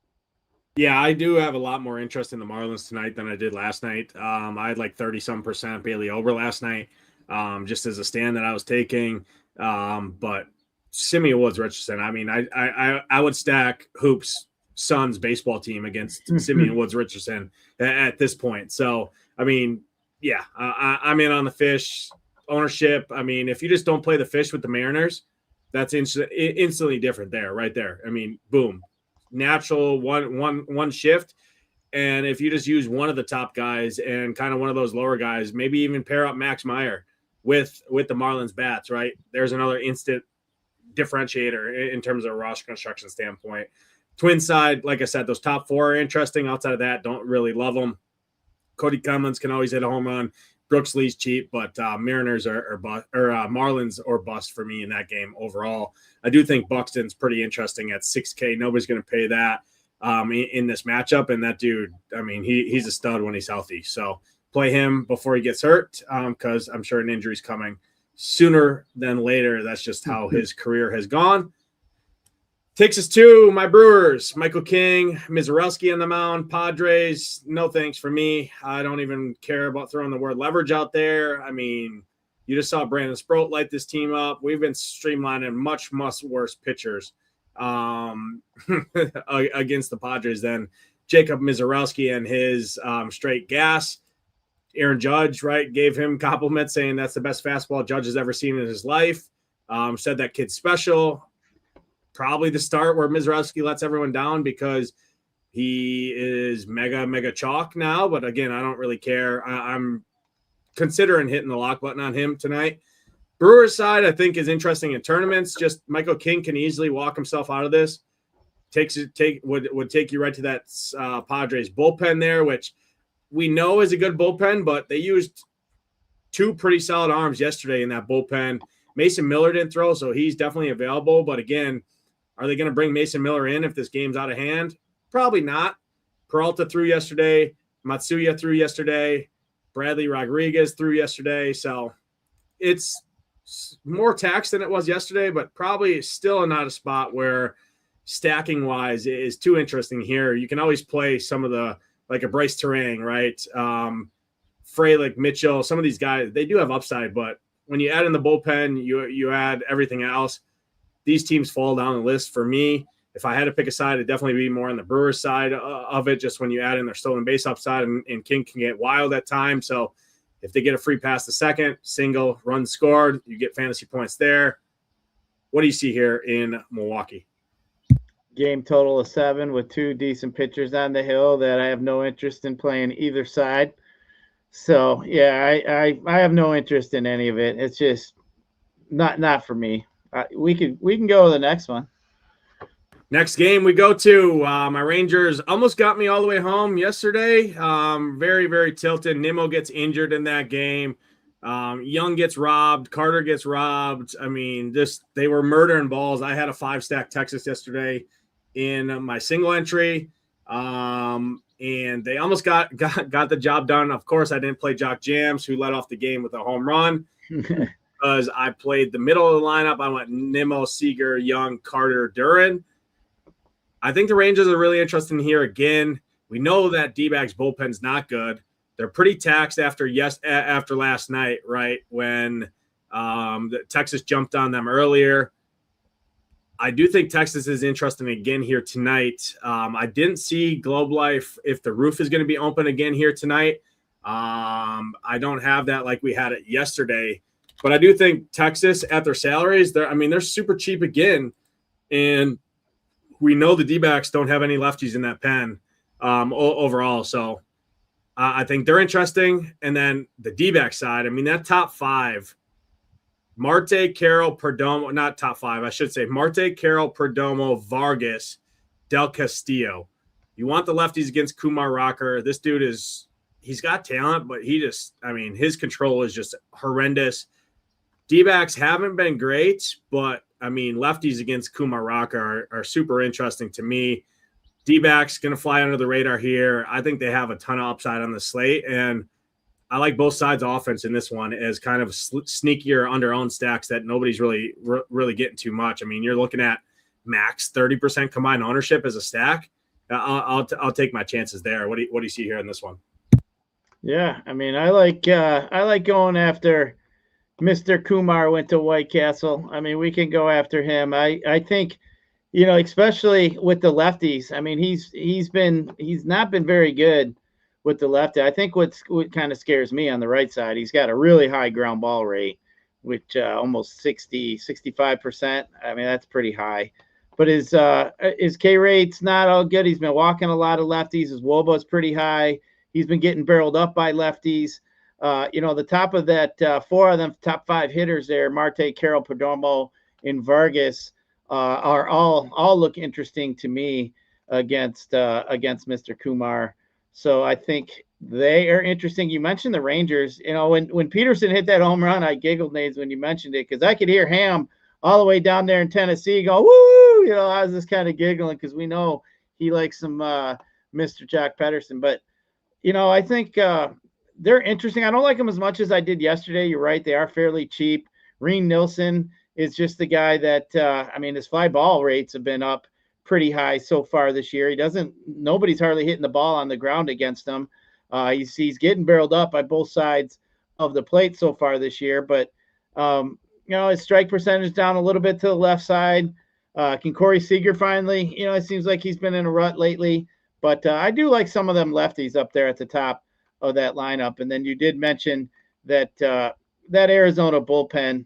Yeah, I do have a lot more interest in the Marlins tonight than I did last night. I had like 30-some% Bailey Ober last night, just as a stand that I was taking. But Simeon Woods Richardson, I mean, I would stack Hoops Suns baseball team against Simeon Woods Richardson at this point. So, I mean, yeah, I'm in on the fish ownership. I mean, if you just don't play the fish with the Mariners, that's instantly different there, right there. I mean, boom, natural one shift. And if you just use one of the top guys and kind of one of those lower guys, maybe even pair up Max Meyer with the Marlins bats, right? There's another instant differentiator in terms of a roster construction standpoint. Twin side, like I said, those top four are interesting. Outside of that, don't really love them. Cody Cummins can always hit a home run. Brooks Lee's cheap, but Mariners or Marlins or bust for me in that game overall. I do think Buxton's pretty interesting at $6K. Nobody's going to pay that in this matchup. And that dude, I mean, he's a stud when he's healthy. So play him before he gets hurt because I'm sure an injury's coming. sooner than later. That's just how his career has gone. Takes us to my Brewers. Michael King, Mizorowski on the mound. Padres, no thanks for me. I don't even care about throwing the word leverage out there. I mean, you just saw Brandon Sproat light this team up. We've been streamlining much worse pitchers against the Padres than Jacob Mizorowski and his straight gas. Aaron Judge, right, gave him compliments saying that's the best fastball Judge has ever seen in his life. Said that kid's special. Probably the start where Mizorowski lets everyone down because he is mega chalk now. But again, I don't really care. I'm considering hitting the lock button on him tonight. Brewers side, I think, is interesting in tournaments. Just Michael King can easily walk himself out of this. Would take you right to that Padres bullpen there, which we know is a good bullpen, but they used two pretty solid arms yesterday in that bullpen. Mason Miller didn't throw, so he's definitely available. But again, are they going to bring Mason Miller in if this game's out of hand? Probably not. Peralta threw yesterday. Matsuya threw yesterday. Bradley Rodriguez threw yesterday. So it's more taxed than it was yesterday, but probably still not a spot where stacking-wise is too interesting here. You can always play some of the, like a Bryce Terang, right? Frelick, Mitchell, some of these guys, they do have upside, but when you add in the bullpen, you add everything else. These teams fall down the list for me. If I had to pick a side, it'd definitely be more on the Brewers side of it, just when you add in their stolen base upside, and King can get wild at times. So if they get a free pass to second, single, run scored, you get fantasy points there. What do you see here in Milwaukee? Game total of 7 with 2 decent pitchers on the hill that I have no interest in playing either side. So, yeah, I have no interest in any of it. It's just not for me. We can go to the next one. Next game we go to, my Rangers almost got me all the way home yesterday. Very tilted. Nimmo gets injured in that game. Young gets robbed. Carter gets robbed. I mean, they were murdering balls. I had a 5-stack Texas yesterday in my single entry. And they almost got the job done. Of course, I didn't play Jock Jams, who led off the game with a home run. Because I played the middle of the lineup. I went Nimmo, Seager, Young, Carter, Duran. I think the Rangers are really interesting here again. We know that D-backs bullpen's not good. They're pretty taxed after last night, right, when Texas jumped on them earlier. I do think Texas is interesting again here tonight. I didn't see Globe Life if the roof is going to be open again here tonight. I don't have that like we had it yesterday. But I do think Texas, at their salaries, they're super cheap again. And we know the D-backs don't have any lefties in that pen overall. So I think they're interesting. And then the D-back side, that top 5, Marte, Carroll, Perdomo, not top 5, I should say Marte, Carroll, Perdomo, Vargas, Del Castillo. You want the lefties against Kumar Rocker. This dude he's got talent, but his control is just horrendous. D-backs haven't been great, but, lefties against Kumar Rocker are super interesting to me. D-backs going to fly under the radar here. I think they have a ton of upside on the slate, and I like both sides of offense in this one as kind of sneakier under-owned stacks that nobody's really getting too much. You're looking at max 30% combined ownership as a stack. I'll take my chances there. What do you see here in this one? Yeah, I like going after Mr. Kumar went to White Castle. We can go after him. I think, especially with the lefties. He's not been very good with the lefty. I think what kind of scares me on the right side, he's got a really high ground ball rate, which almost 65%. That's pretty high. But his K rate's not all good. He's been walking a lot of lefties. His WOBA's pretty high. He's been getting barreled up by lefties. The top of that 4 of them top 5 hitters there, Marte, Carroll, Perdomo, and Vargas, are all look interesting to me against Mr. Kumar. So I think they are interesting. You mentioned the Rangers. When Peterson hit that home run, I giggled, Nades, when you mentioned it, because I could hear Ham all the way down there in Tennessee go, woo! I was just kind of giggling because we know he likes some Mr. Jack Pedersen. But, I think they're interesting. I don't like them as much as I did yesterday. You're right. They are fairly cheap. Reen Nilsson is just the guy that, his fly ball rates have been up pretty high so far this year. Nobody's hardly hitting the ball on the ground against him. He's getting barreled up by both sides of the plate so far this year, but his strike percentage down a little bit to the left side. Can Corey Seager finally, it seems like he's been in a rut lately, but I do like some of them lefties up there at the top of that lineup. And then you did mention that that Arizona bullpen,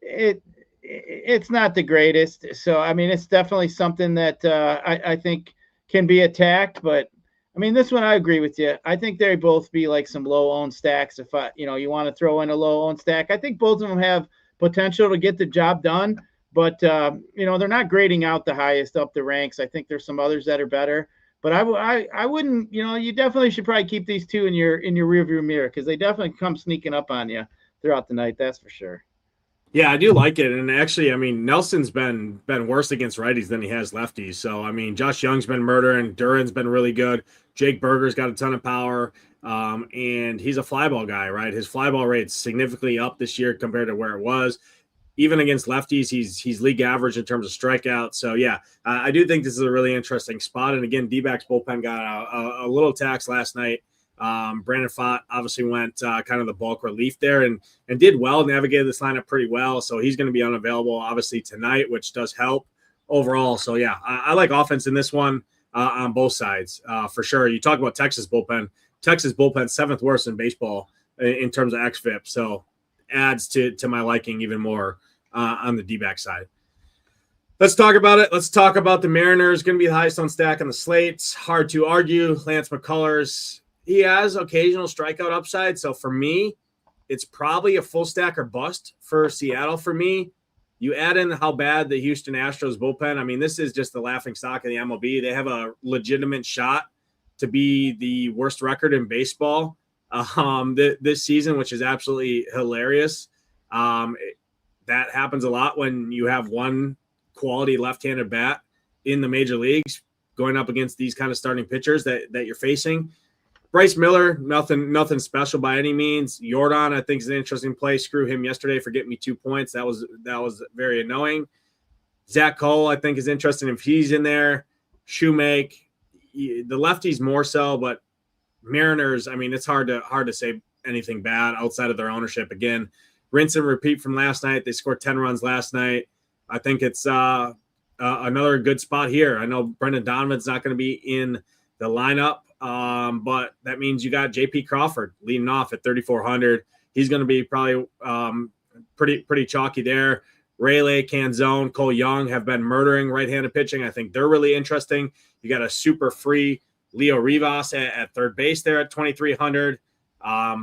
it's not the greatest. So, it's definitely something that I think can be attacked, but this one, I agree with you. I think they both be like some low-owned stacks. If you want to throw in a low-owned stack, I think both of them have potential to get the job done. But they're not grading out the highest up the ranks. I think there's some others that are better. But I wouldn't. You definitely should probably keep these two in your rearview mirror because they definitely come sneaking up on you throughout the night. That's for sure. Yeah, I do like it. And actually, Nelson's been worse against righties than he has lefties. So, Josh Young's been murdering. Duran's been really good. Jake Berger's got a ton of power. And he's a fly ball guy, right? His fly ball rate's significantly up this year compared to where it was. Even against lefties, he's league average in terms of strikeouts. So, yeah, I do think this is a really interesting spot. And, again, D-backs bullpen got a little tax last night. Brandon Pfaadt obviously went kind of the bulk relief there and did well, navigated this lineup pretty well. So he's going to be unavailable, obviously, tonight, which does help overall. So, yeah, I like offense in this one on both sides for sure. You talk about Texas bullpen. Texas bullpen, 7th worst in baseball in terms of xFIP. So adds to my liking even more on the D-back side. Let's talk about it. Let's talk about the Mariners. Going to be the highest on stack on the slate. Hard to argue. Lance McCullers, he has occasional strikeout upside. So for me, it's probably a full stack or bust for Seattle for me. You add in how bad the Houston Astros bullpen. This is just the laughing stock of the MLB. They have a legitimate shot to be the worst record in baseball this season, which is absolutely hilarious. That happens a lot when you have one quality left-handed bat in the major leagues going up against these kind of starting pitchers that you're facing. Bryce Miller, nothing special by any means. Jordan, I think, is an interesting play. Screw him yesterday for getting me 2 points. That was very annoying. Zach Cole, I think, is interesting if he's in there. Shoemake, the lefties more so, but Mariners, it's hard to say anything bad outside of their ownership. Again, rinse and repeat from last night. They scored 10 runs last night. I think it's another good spot here. I know Brendan Donovan's not going to be in the lineup, but that means you got J.P. Crawford leading off at 3,400. He's going to be probably pretty chalky there. Rayleigh, Canzone, Cole Young have been murdering right-handed pitching. I think they're really interesting. You got a super free Leo Rivas at third base there at 2,300. Not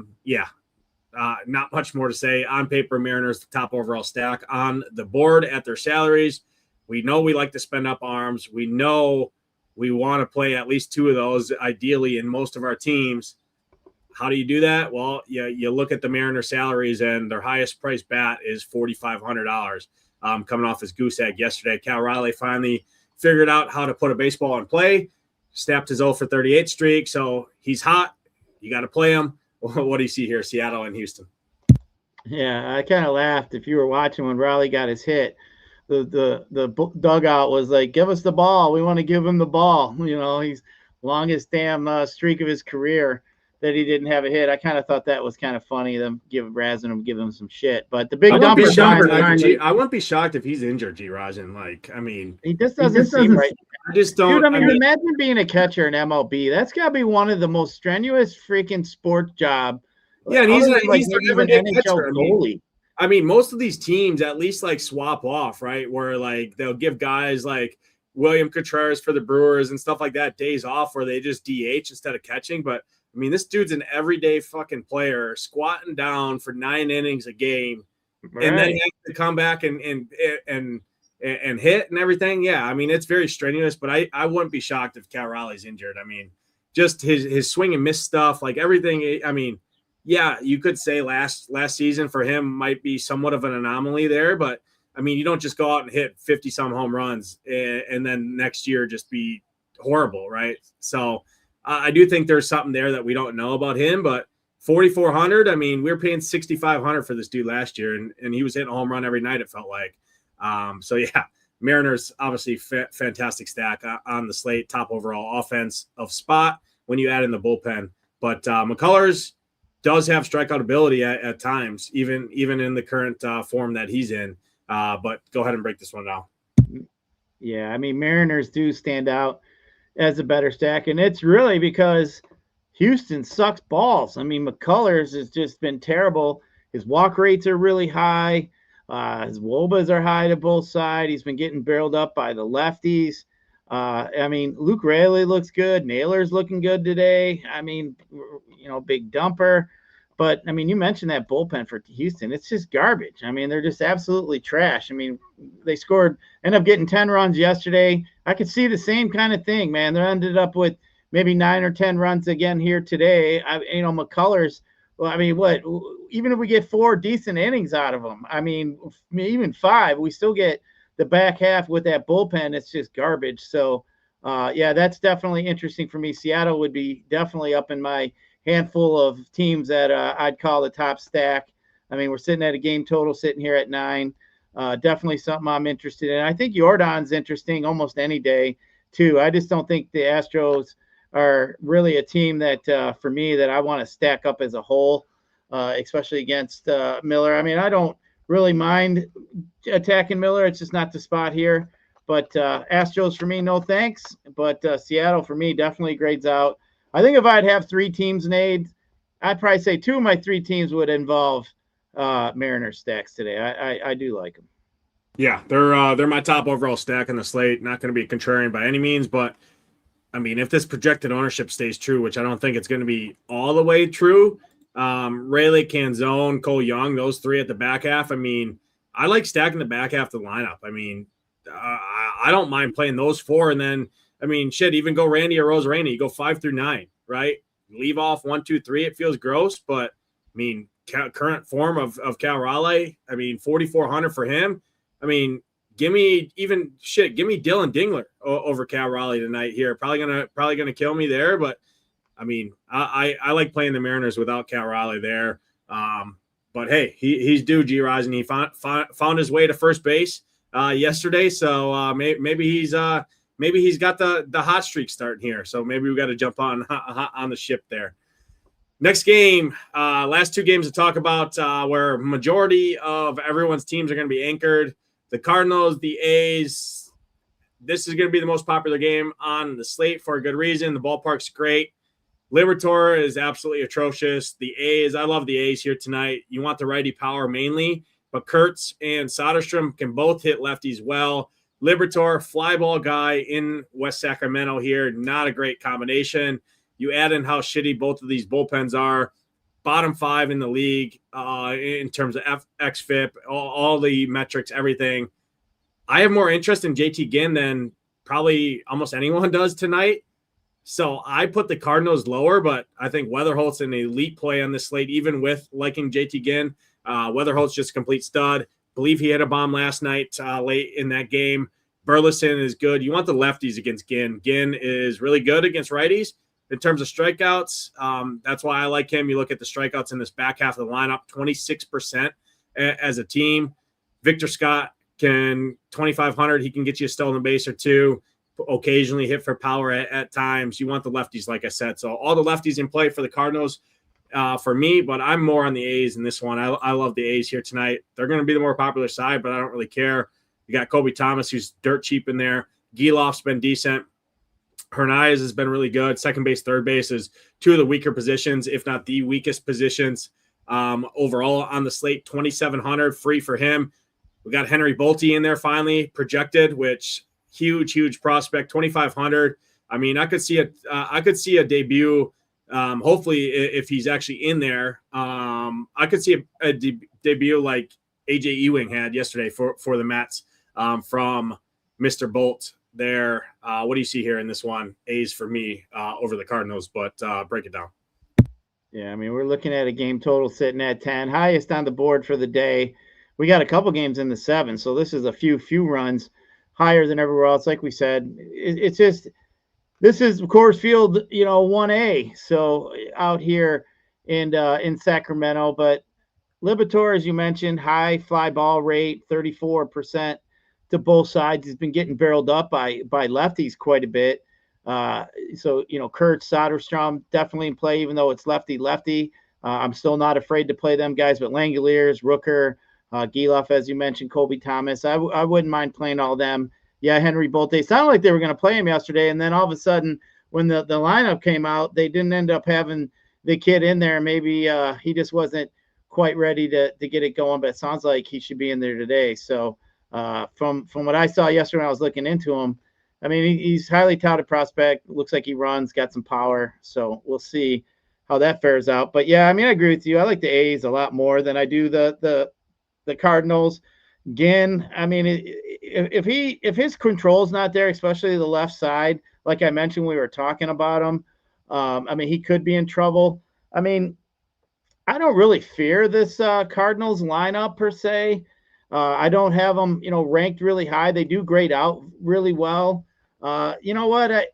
much more to say. On paper, Mariners, the top overall stack. On the board at their salaries, we know we like to spend up arms. We know we want to play at least 2 of those, ideally, in most of our teams. How do you do that? Well, you look at the Mariners salaries, and their highest price bat is $4,500 coming off his goose egg yesterday. Cal Raleigh finally figured out how to put a baseball in play, snapped his 0 for 38 streak, so he's hot. You got to play him. What do you see here, Seattle and Houston? Yeah, I kind of laughed if you were watching when Raleigh got his hit. The dugout was like, give us the ball. We want to give him the ball. He's longest damn streak of his career that he didn't have a hit. I kind of thought that was kind of funny, them razzing him, giving him some shit. But the big I wouldn't be shocked if he's injured, Gyiraszin. He just doesn't seem right. I just don't. Dude, imagine being a catcher in MLB. That's got to be one of the most strenuous freaking sports job. Yeah, and he's an everyday NHL goalie. Most of these teams at least swap off, right? Where they'll give guys like William Contreras for the Brewers and stuff like that days off where they just DH instead of catching. But this dude's an everyday fucking player, squatting down for 9 innings a game, right, and then he has to come back and hit and everything. Yeah, it's very strenuous, but I wouldn't be shocked if Cal Raleigh's injured. Just his swing and miss stuff, everything. Yeah, you could say last season for him might be somewhat of an anomaly there, but you don't just go out and hit 50-some home runs and then next year just be horrible, right? So I do think there's something there that we don't know about him, but 4,400. I mean, we were paying 6,500 for this dude last year, and he was hitting a home run every night, it felt like. So yeah, Mariners obviously fantastic stack on the slate, top overall offense of spot when you add in the bullpen. But McCullers does have strikeout ability at times, even in the current form that he's in. But go ahead and break this one down. Yeah, I mean, Mariners do stand out as a better stack, and it's really because Houston sucks balls. I mean, McCullers has just been terrible. His walk rates are really high. His WOBAs are high to both sides. He's been getting barreled up by the lefties. I mean, Luke Raley looks good. Naylor's looking good today. I mean, big dumper. But, I mean, you mentioned that bullpen for Houston. It's just garbage. I mean, they're just absolutely trash. I mean, they ended up getting 10 runs yesterday. I could see the same kind of thing, man. They ended up with maybe 9 or 10 runs again here today. McCullers, well, I mean, even if we get 4 decent innings out of them, I mean, even 5, we still get the back half with that bullpen. It's just garbage. So, yeah, that's definitely interesting for me. Seattle would be definitely up in my handful of teams that I'd call the top stack. I mean, we're sitting at a game total sitting here at 9. Definitely something I'm interested in. I think Jordan's interesting almost any day, too. I just don't think the Astros are really a team that, for me, that I want to stack up as a whole, especially against Miller. I mean, I don't really mind attacking Miller. It's just not the spot here. But Astros, for me, no thanks. But Seattle, for me, definitely grades out. I think if I'd have 3 teams made, I'd probably say 2 of my 3 teams would involve Mariners stacks today. I do like them. Yeah, they're my top overall stack on the slate. Not going to be contrarian by any means, but I mean, if this projected ownership stays true, which I don't think it's going to be all the way true, Rayleigh, Canzone, Cole Young, those 3 at the back half. I mean, I like stacking the back half of the lineup. I mean, I don't mind playing those 4, and then I mean, shit, even go Randy or Rosarena. You go 5 through 9, right? Leave off 1, 2, 3. It feels gross, but I mean, current form of Cal Raleigh. I mean, 4,400 for him. I mean, give me Dylan Dingler over Cal Raleigh tonight here. Probably gonna kill me there, but I mean, I like playing the Mariners without Cal Raleigh there. But hey, he's due, Gyiraszin. He found his way to first base yesterday, so maybe he's got the hot streak starting here. So maybe we got to jump on the ship there. Next game, last 2 games to talk about where majority of everyone's teams are going to be anchored. The Cardinals, the A's. This is going to be the most popular game on the slate for a good reason. The ballpark's great. Liberatore is absolutely atrocious. The A's, I love the A's here tonight. You want the righty power mainly, but Kurtz and Soderstrom can both hit lefties well. Liberatore, fly ball guy in West Sacramento here. Not a great combination. You add in how shitty both of these bullpens are. Bottom 5 in the league in terms of xFIP, all the metrics, everything. I have more interest in JT Ginn than probably almost anyone does tonight. So I put the Cardinals lower, but I think Weatherholt's an elite play on this slate, even with liking JT Ginn. Weatherholt's just a complete stud. Believe he hit a bomb last night late in that game. Burleson is good. You want the lefties against Ginn. Ginn is really good against righties. In terms of strikeouts, that's why I like him. You look at the strikeouts in this back half of the lineup, 26% as a team. Victor Scott can 2,500. He can get you a stolen base or 2, occasionally hit for power at times. You want the lefties, like I said. So all the lefties in play for the Cardinals for me, but I'm more on the A's in this one. I love the A's here tonight. They're going to be the more popular side, but I don't really care. You got Kobe Thomas, who's dirt cheap in there. Geloff's been decent. Hernandez has been really good. Second base, third base is 2 of the weaker positions, if not the weakest positions overall on the slate. 2,700 free for him. We got Henry Bolte in there finally projected, which huge prospect. 2,500. I mean, I could see a debut. Hopefully, if he's actually in there, I could see a debut like AJ Ewing had yesterday for the Mets from Mr. Bolt. There, what do you see here in this one? A's for me over the Cardinals, but break it down. Yeah, I mean, we're looking at a game total sitting at 10, highest on the board for the day. We got a couple games in the 7, so this is a few runs higher than everywhere else. Like we said, it's just this is Coors Field, 1A. So out here in Sacramento. But Liberatore, as you mentioned, high fly ball rate, 34% to both sides. He's been getting barreled up by lefties quite a bit. So, Kurt, Soderstrom definitely in play, even though it's lefty. I'm still not afraid to play them guys, but Langoliers, Rooker, Giloff, as you mentioned, Colby Thomas. I wouldn't mind playing all them. Yeah, Henry Bolte. It sounded like they were going to play him yesterday, and then all of a sudden, when the lineup came out, they didn't end up having the kid in there. Maybe he just wasn't quite ready to get it going, but it sounds like he should be in there today. So from what I saw yesterday when I was looking into him, I mean, he's highly touted prospect. Looks like he runs, got some power. So we'll see how that fares out. But yeah, I mean, I agree with you. I like the A's a lot more than I do the Cardinals. Ginn, I mean, if his control's not there, especially the left side, like I mentioned, we were talking about him. I mean, he could be in trouble. I mean, I don't really fear this Cardinals lineup per se. I don't have them, ranked really high. They do grade out really well. You know what?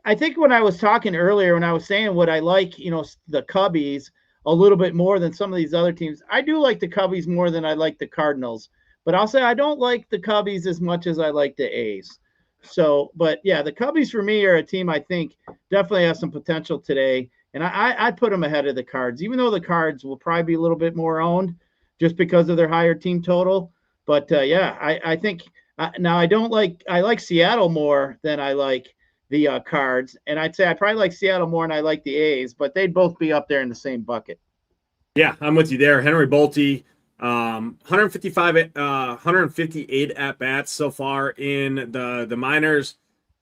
I think when I was talking earlier, when I was saying what I like, the Cubbies a little bit more than some of these other teams, I do like the Cubbies more than I like the Cardinals. But I'll say I don't like the Cubbies as much as I like the A's. So, but yeah, the Cubbies for me are a team I think definitely has some potential today. And I'd put them ahead of the Cards, even though the Cards will probably be a little bit more owned just because of their higher team total. But yeah, I think now I like Seattle more than I like the Cards. And I'd say I probably like Seattle more than I like the A's, but they'd both be up there in the same bucket. Yeah, I'm with you there. Henry Bolte, 158 at-bats so far in the minors.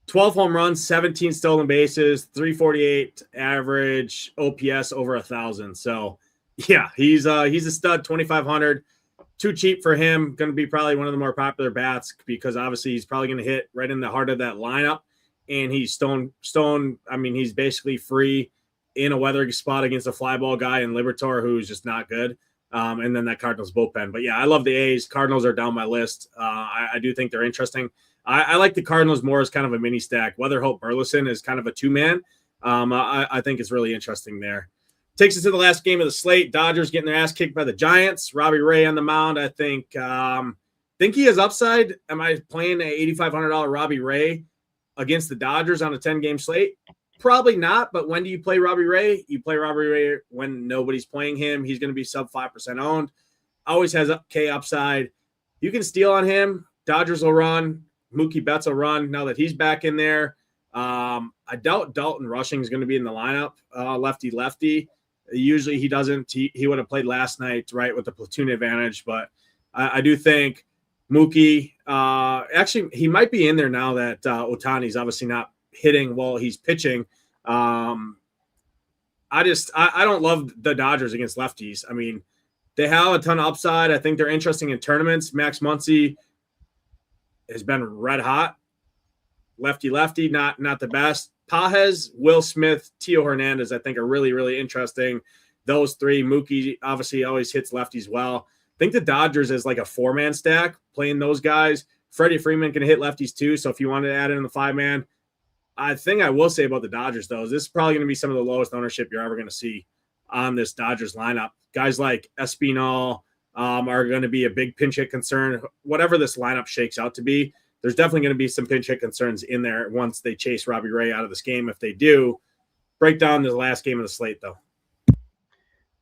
12 home runs, 17 stolen bases, 348 average, OPS over 1,000. So, yeah, he's a stud, 2,500. Too cheap for him. Going to be probably one of the more popular bats because obviously he's probably going to hit right in the heart of that lineup. And he's stone. I mean, he's basically free in a weather spot against a fly ball guy in Liberatore, who's just not good. And then that Cardinals bullpen. But yeah, I love the A's. Cardinals are down my list. I do think they're interesting. I like the Cardinals more as kind of a mini stack. Weatherholt Burleson is kind of a two-man. I think it's really interesting there. Takes us to the last game of the slate. Dodgers getting their ass kicked by the Giants. Robbie Ray on the mound. I think he has upside. Am I playing a $8,500 Robbie Ray against the Dodgers on a 10-game slate? Probably not, but when do you play Robbie Ray? You play Robbie Ray when nobody's playing him. He's going to be sub 5% owned. Always has K upside. You can steal on him. Dodgers will run. Mookie Betts will run now that he's back in there. I doubt Dalton Rushing is going to be in the lineup, lefty. Usually he doesn't. He would have played last night, right, with the platoon advantage. But I do think Mookie, actually, he might be in there now that Ohtani's obviously not hitting while he's pitching. I don't love the Dodgers against lefties. I mean, they have a ton of upside. I think they're interesting in tournaments. Max Muncy has been red hot. Lefty, not the best. Pajes, Will Smith, Tio Hernandez, I think are really, really interesting. Those three. Mookie obviously always hits lefties well. I think the Dodgers is like a four-man stack playing those guys. Freddie Freeman can hit lefties too, so if you wanted to add in the five-man. I think I will say about the Dodgers, though, is this is probably going to be some of the lowest ownership you're ever going to see on this Dodgers lineup. Guys like Espinal are going to be a big pinch hit concern. Whatever this lineup shakes out to be, there's definitely going to be some pinch hit concerns in there once they chase Robbie Ray out of this game. If they do, break down the last game of the slate, though.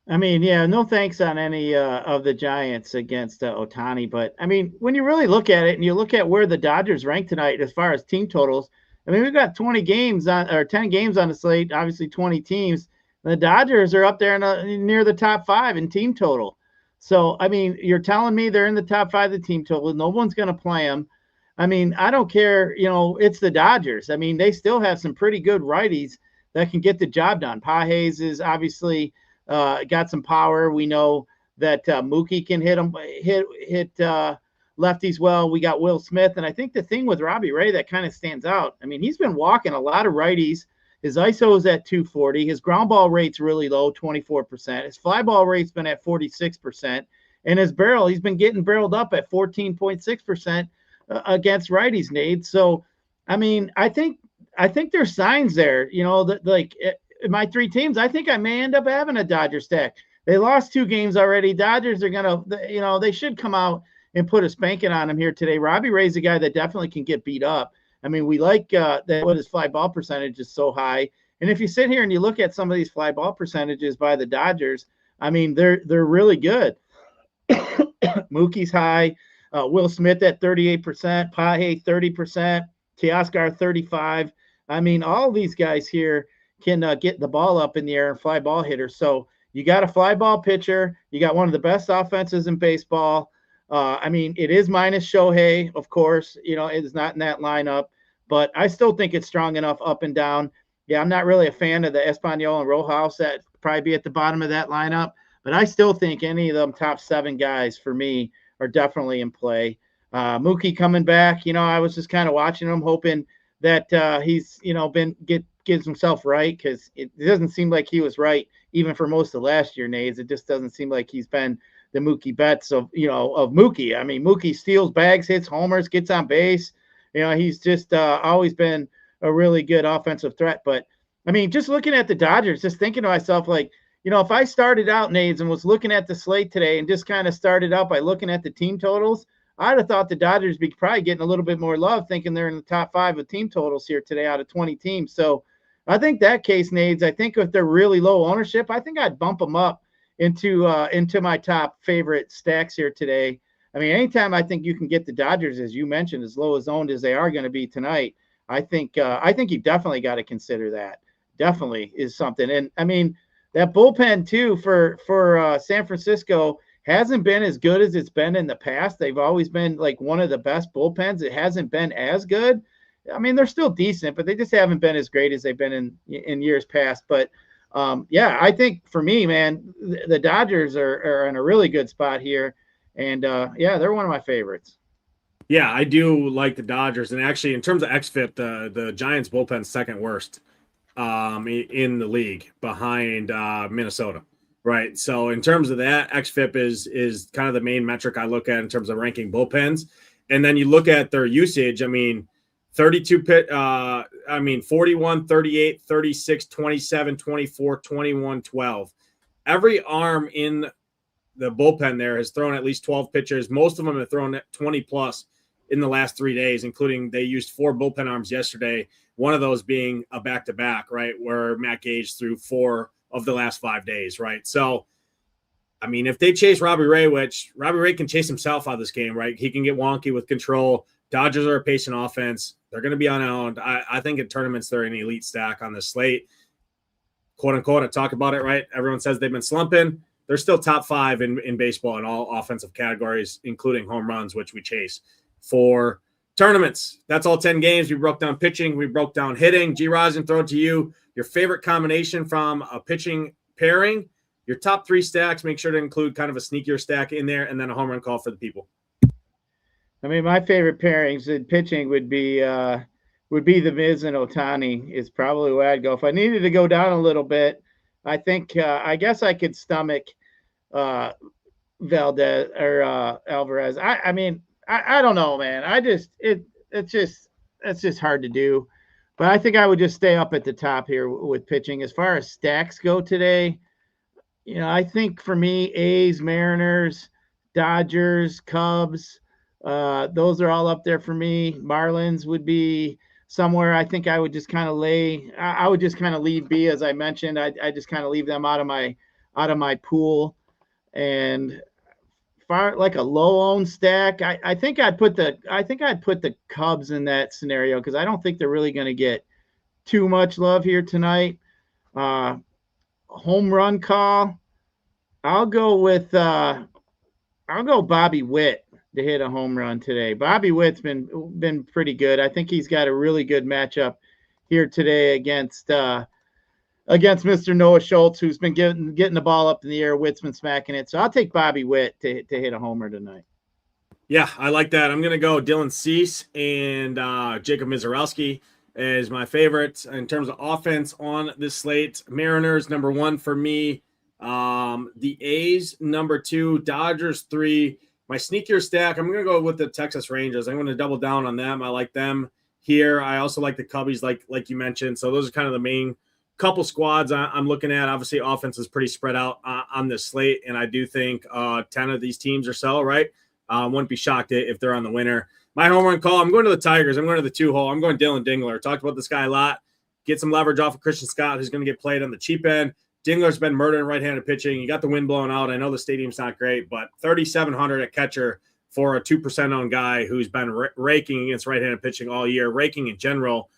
I mean, yeah, no thanks on any of the Giants against Ohtani. But, I mean, when you really look at it and you look at where the Dodgers rank tonight as far as team totals, I mean, we've got 20 games on or 10 games on the slate, obviously 20 teams. The Dodgers are up there near the top 5 in team total. So, I mean, you're telling me they're in the top 5 of the team total. No one's going to play them. I mean, I don't care. It's the Dodgers. I mean, they still have some pretty good righties that can get the job done. Pajes is obviously got some power. We know that Mookie can hit lefties well. We got Will Smith. And I think the thing with Robbie Ray that kind of stands out, I mean, he's been walking a lot of righties. His ISO is at 240. His ground ball rate's really low, 24%. His fly ball rate's been at 46%. And his barrel, he's been getting barreled up at 14.6% against righties, Nate. So, I mean, I think there's signs there, that like my 3 teams, I think I may end up having a Dodger stack. They lost 2 games already. Dodgers are going to, they should come out and put a spanking on him here today. Robbie Ray's a guy that definitely can get beat up. I mean, we like that what his fly ball percentage is so high. And if you sit here and you look at some of these fly ball percentages by the Dodgers, I mean, they're really good. Mookie's high. Will Smith at 38%, Pahe 30%, Teoscar 35%. I mean, all these guys here can get the ball up in the air and fly ball hitters. So you got a fly ball pitcher. You got one of the best offenses in baseball. I mean, it is minus Shohei, of course. It is not in that lineup. But I still think it's strong enough up and down. Yeah, I'm not really a fan of the Espanyol and Rojas that probably be at the bottom of that lineup. But I still think any of them top 7 guys for me are definitely in play. Mookie coming back, I was just kind of watching him, hoping that he's, gives himself right, because it doesn't seem like he was right even for most of last year, Nades. It just doesn't seem like he's been the Mookie Betts of Mookie. I mean, Mookie steals bags, hits homers, gets on base. He's just always been a really good offensive threat. But, I mean, just looking at the Dodgers, just thinking to myself, like, if I started out, Nades, and was looking at the slate today and just kind of started out by looking at the team totals, I'd have thought the Dodgers be probably getting a little bit more love, thinking they're in the top 5 of team totals here today out of 20 teams. So I think that case, Nades, I think if they're really low ownership, I think I'd bump them up into my top favorite stacks here today. I mean, anytime I think you can get the Dodgers, as you mentioned, as low as owned as they are going to be tonight, I think you definitely got to consider that. Definitely is something. And I mean, that bullpen too for San Francisco hasn't been as good as it's been in the past. They've always been like one of the best bullpens. It hasn't been as good. I mean, they're still decent, but they just haven't been as great as they've been in years past. But I think for me, man, the Dodgers are in a really good spot here. And they're one of my favorites. Yeah, I do like the Dodgers. And actually, in terms of XFIP, the Giants bullpen's second worst in the league behind Minnesota. Right. So in terms of that, XFIP is kind of the main metric I look at in terms of ranking bullpens. And then you look at their usage. I mean, 41, 38, 36, 27, 24, 21, 12. Every arm in the bullpen there has thrown at least 12 pitchers. Most of them have thrown 20 plus in the last 3 days, including they used 4 bullpen arms yesterday. One of those being a back-to-back, right, where Matt Gage threw 4 of the last 5 days, right? So, I mean, if they chase Robbie Ray, which Robbie Ray can chase himself out of this game, right? He can get wonky with control. Dodgers are a patient offense. They're going to be unowned. I think in tournaments, they're an elite stack on this slate. Quote unquote, I talk about it, right? Everyone says they've been slumping. They're still top 5 in baseball in all offensive categories, including home runs, which we chase for tournaments. That's all 10 games. We broke down pitching. We broke down hitting. Gyiraszin, throw it to you. Your favorite combination from a pitching pairing, your top 3 stacks, make sure to include kind of a sneakier stack in there, and then a home run call for the people. I mean, my favorite pairings in pitching would be the Miz and Ohtani is probably where I'd go. If I needed to go down a little bit, I think I guess I could stomach Valdez or Alvarez. I mean, I don't know, man. It's just hard to do. But I think I would just stay up at the top here with pitching. As far as stacks go today, I think for me, A's, Mariners, Dodgers, Cubs, those are all up there for me. Marlins would be somewhere. I think I would just kind of I would just kind of leave B, as I mentioned. I just kind of leave them out of my pool. And far like a low owned stack, I think I'd put the Cubs in that scenario, because I don't think they're really going to get too much love here tonight. Home run call, I'll go Bobby Witt to hit a home run today. Bobby Witt's been pretty good. I think he's got a really good matchup here today against Mr. Noah Schultz, who's been getting the ball up in the air. Witt's been smacking it. So I'll take Bobby Witt to hit a homer tonight. Yeah, I like that. I'm going to go Dylan Cease and Jacob Mizorowski is my favorite in terms of offense on this slate. Mariners, number 1 for me. The A's, number 2. Dodgers, 3. My sneakier stack, I'm going to go with the Texas Rangers. I'm going to double down on them. I like them here. I also like the Cubbies, like you mentioned. So those are kind of the main couple squads I'm looking at. Obviously, offense is pretty spread out on this slate, and I do think 10 of these teams or so, right? Wouldn't be shocked if they're on the winner. My home run call, I'm going to the Tigers. I'm going to the 2-hole. I'm going Dylan Dingler. Talked about this guy a lot. Get some leverage off of Christian Scott, who's going to get played on the cheap end. Dingler's been murdering right-handed pitching. You got the wind blowing out. I know the stadium's not great, but 3,700 at catcher for a 2% owned guy who's been raking against right-handed pitching all year, raking in general.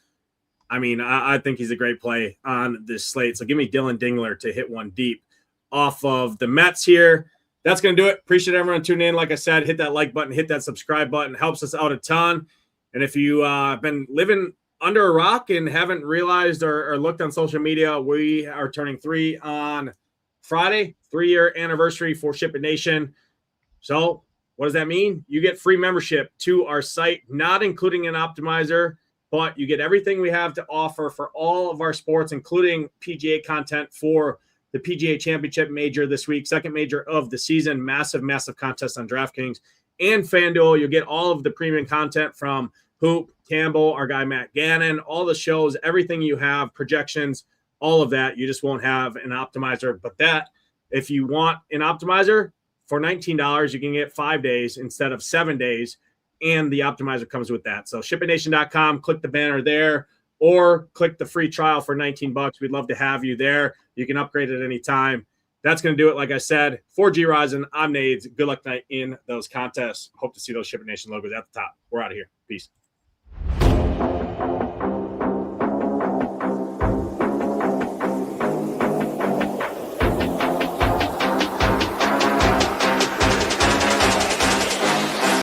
I mean, I think he's a great play on this slate. So give me Dylan Dingler to hit one deep off of the Mets here. That's going to do it. Appreciate everyone tuning in. Like I said, hit that like button, hit that subscribe button. Helps us out a ton. And if you have been living under a rock and haven't realized or looked on social media, we are turning 3 on Friday, 3-year anniversary for Shipping Nation. So what does that mean? You get free membership to our site, not including an optimizer, but you get everything we have to offer for all of our sports, including PGA content for the PGA Championship major this week, second major of the season, massive, massive contest on DraftKings and FanDuel. You'll get all of the premium content from Hoop, Campbell, our guy Matt Gannon, all the shows, everything you have, projections, all of that. You just won't have an optimizer. But that, if you want an optimizer, for $19, you can get 5 days instead of 7 days. And the optimizer comes with that. So shippingnation.com, click the banner there, or click the free trial for $19. We'd love to have you there. You can upgrade at any time. That's going to do it. Like I said, for Gyiraszin, I'm Nades. Good luck tonight in those contests. Hope to see those Shipping Nation logos at the top. We're out of here. Peace.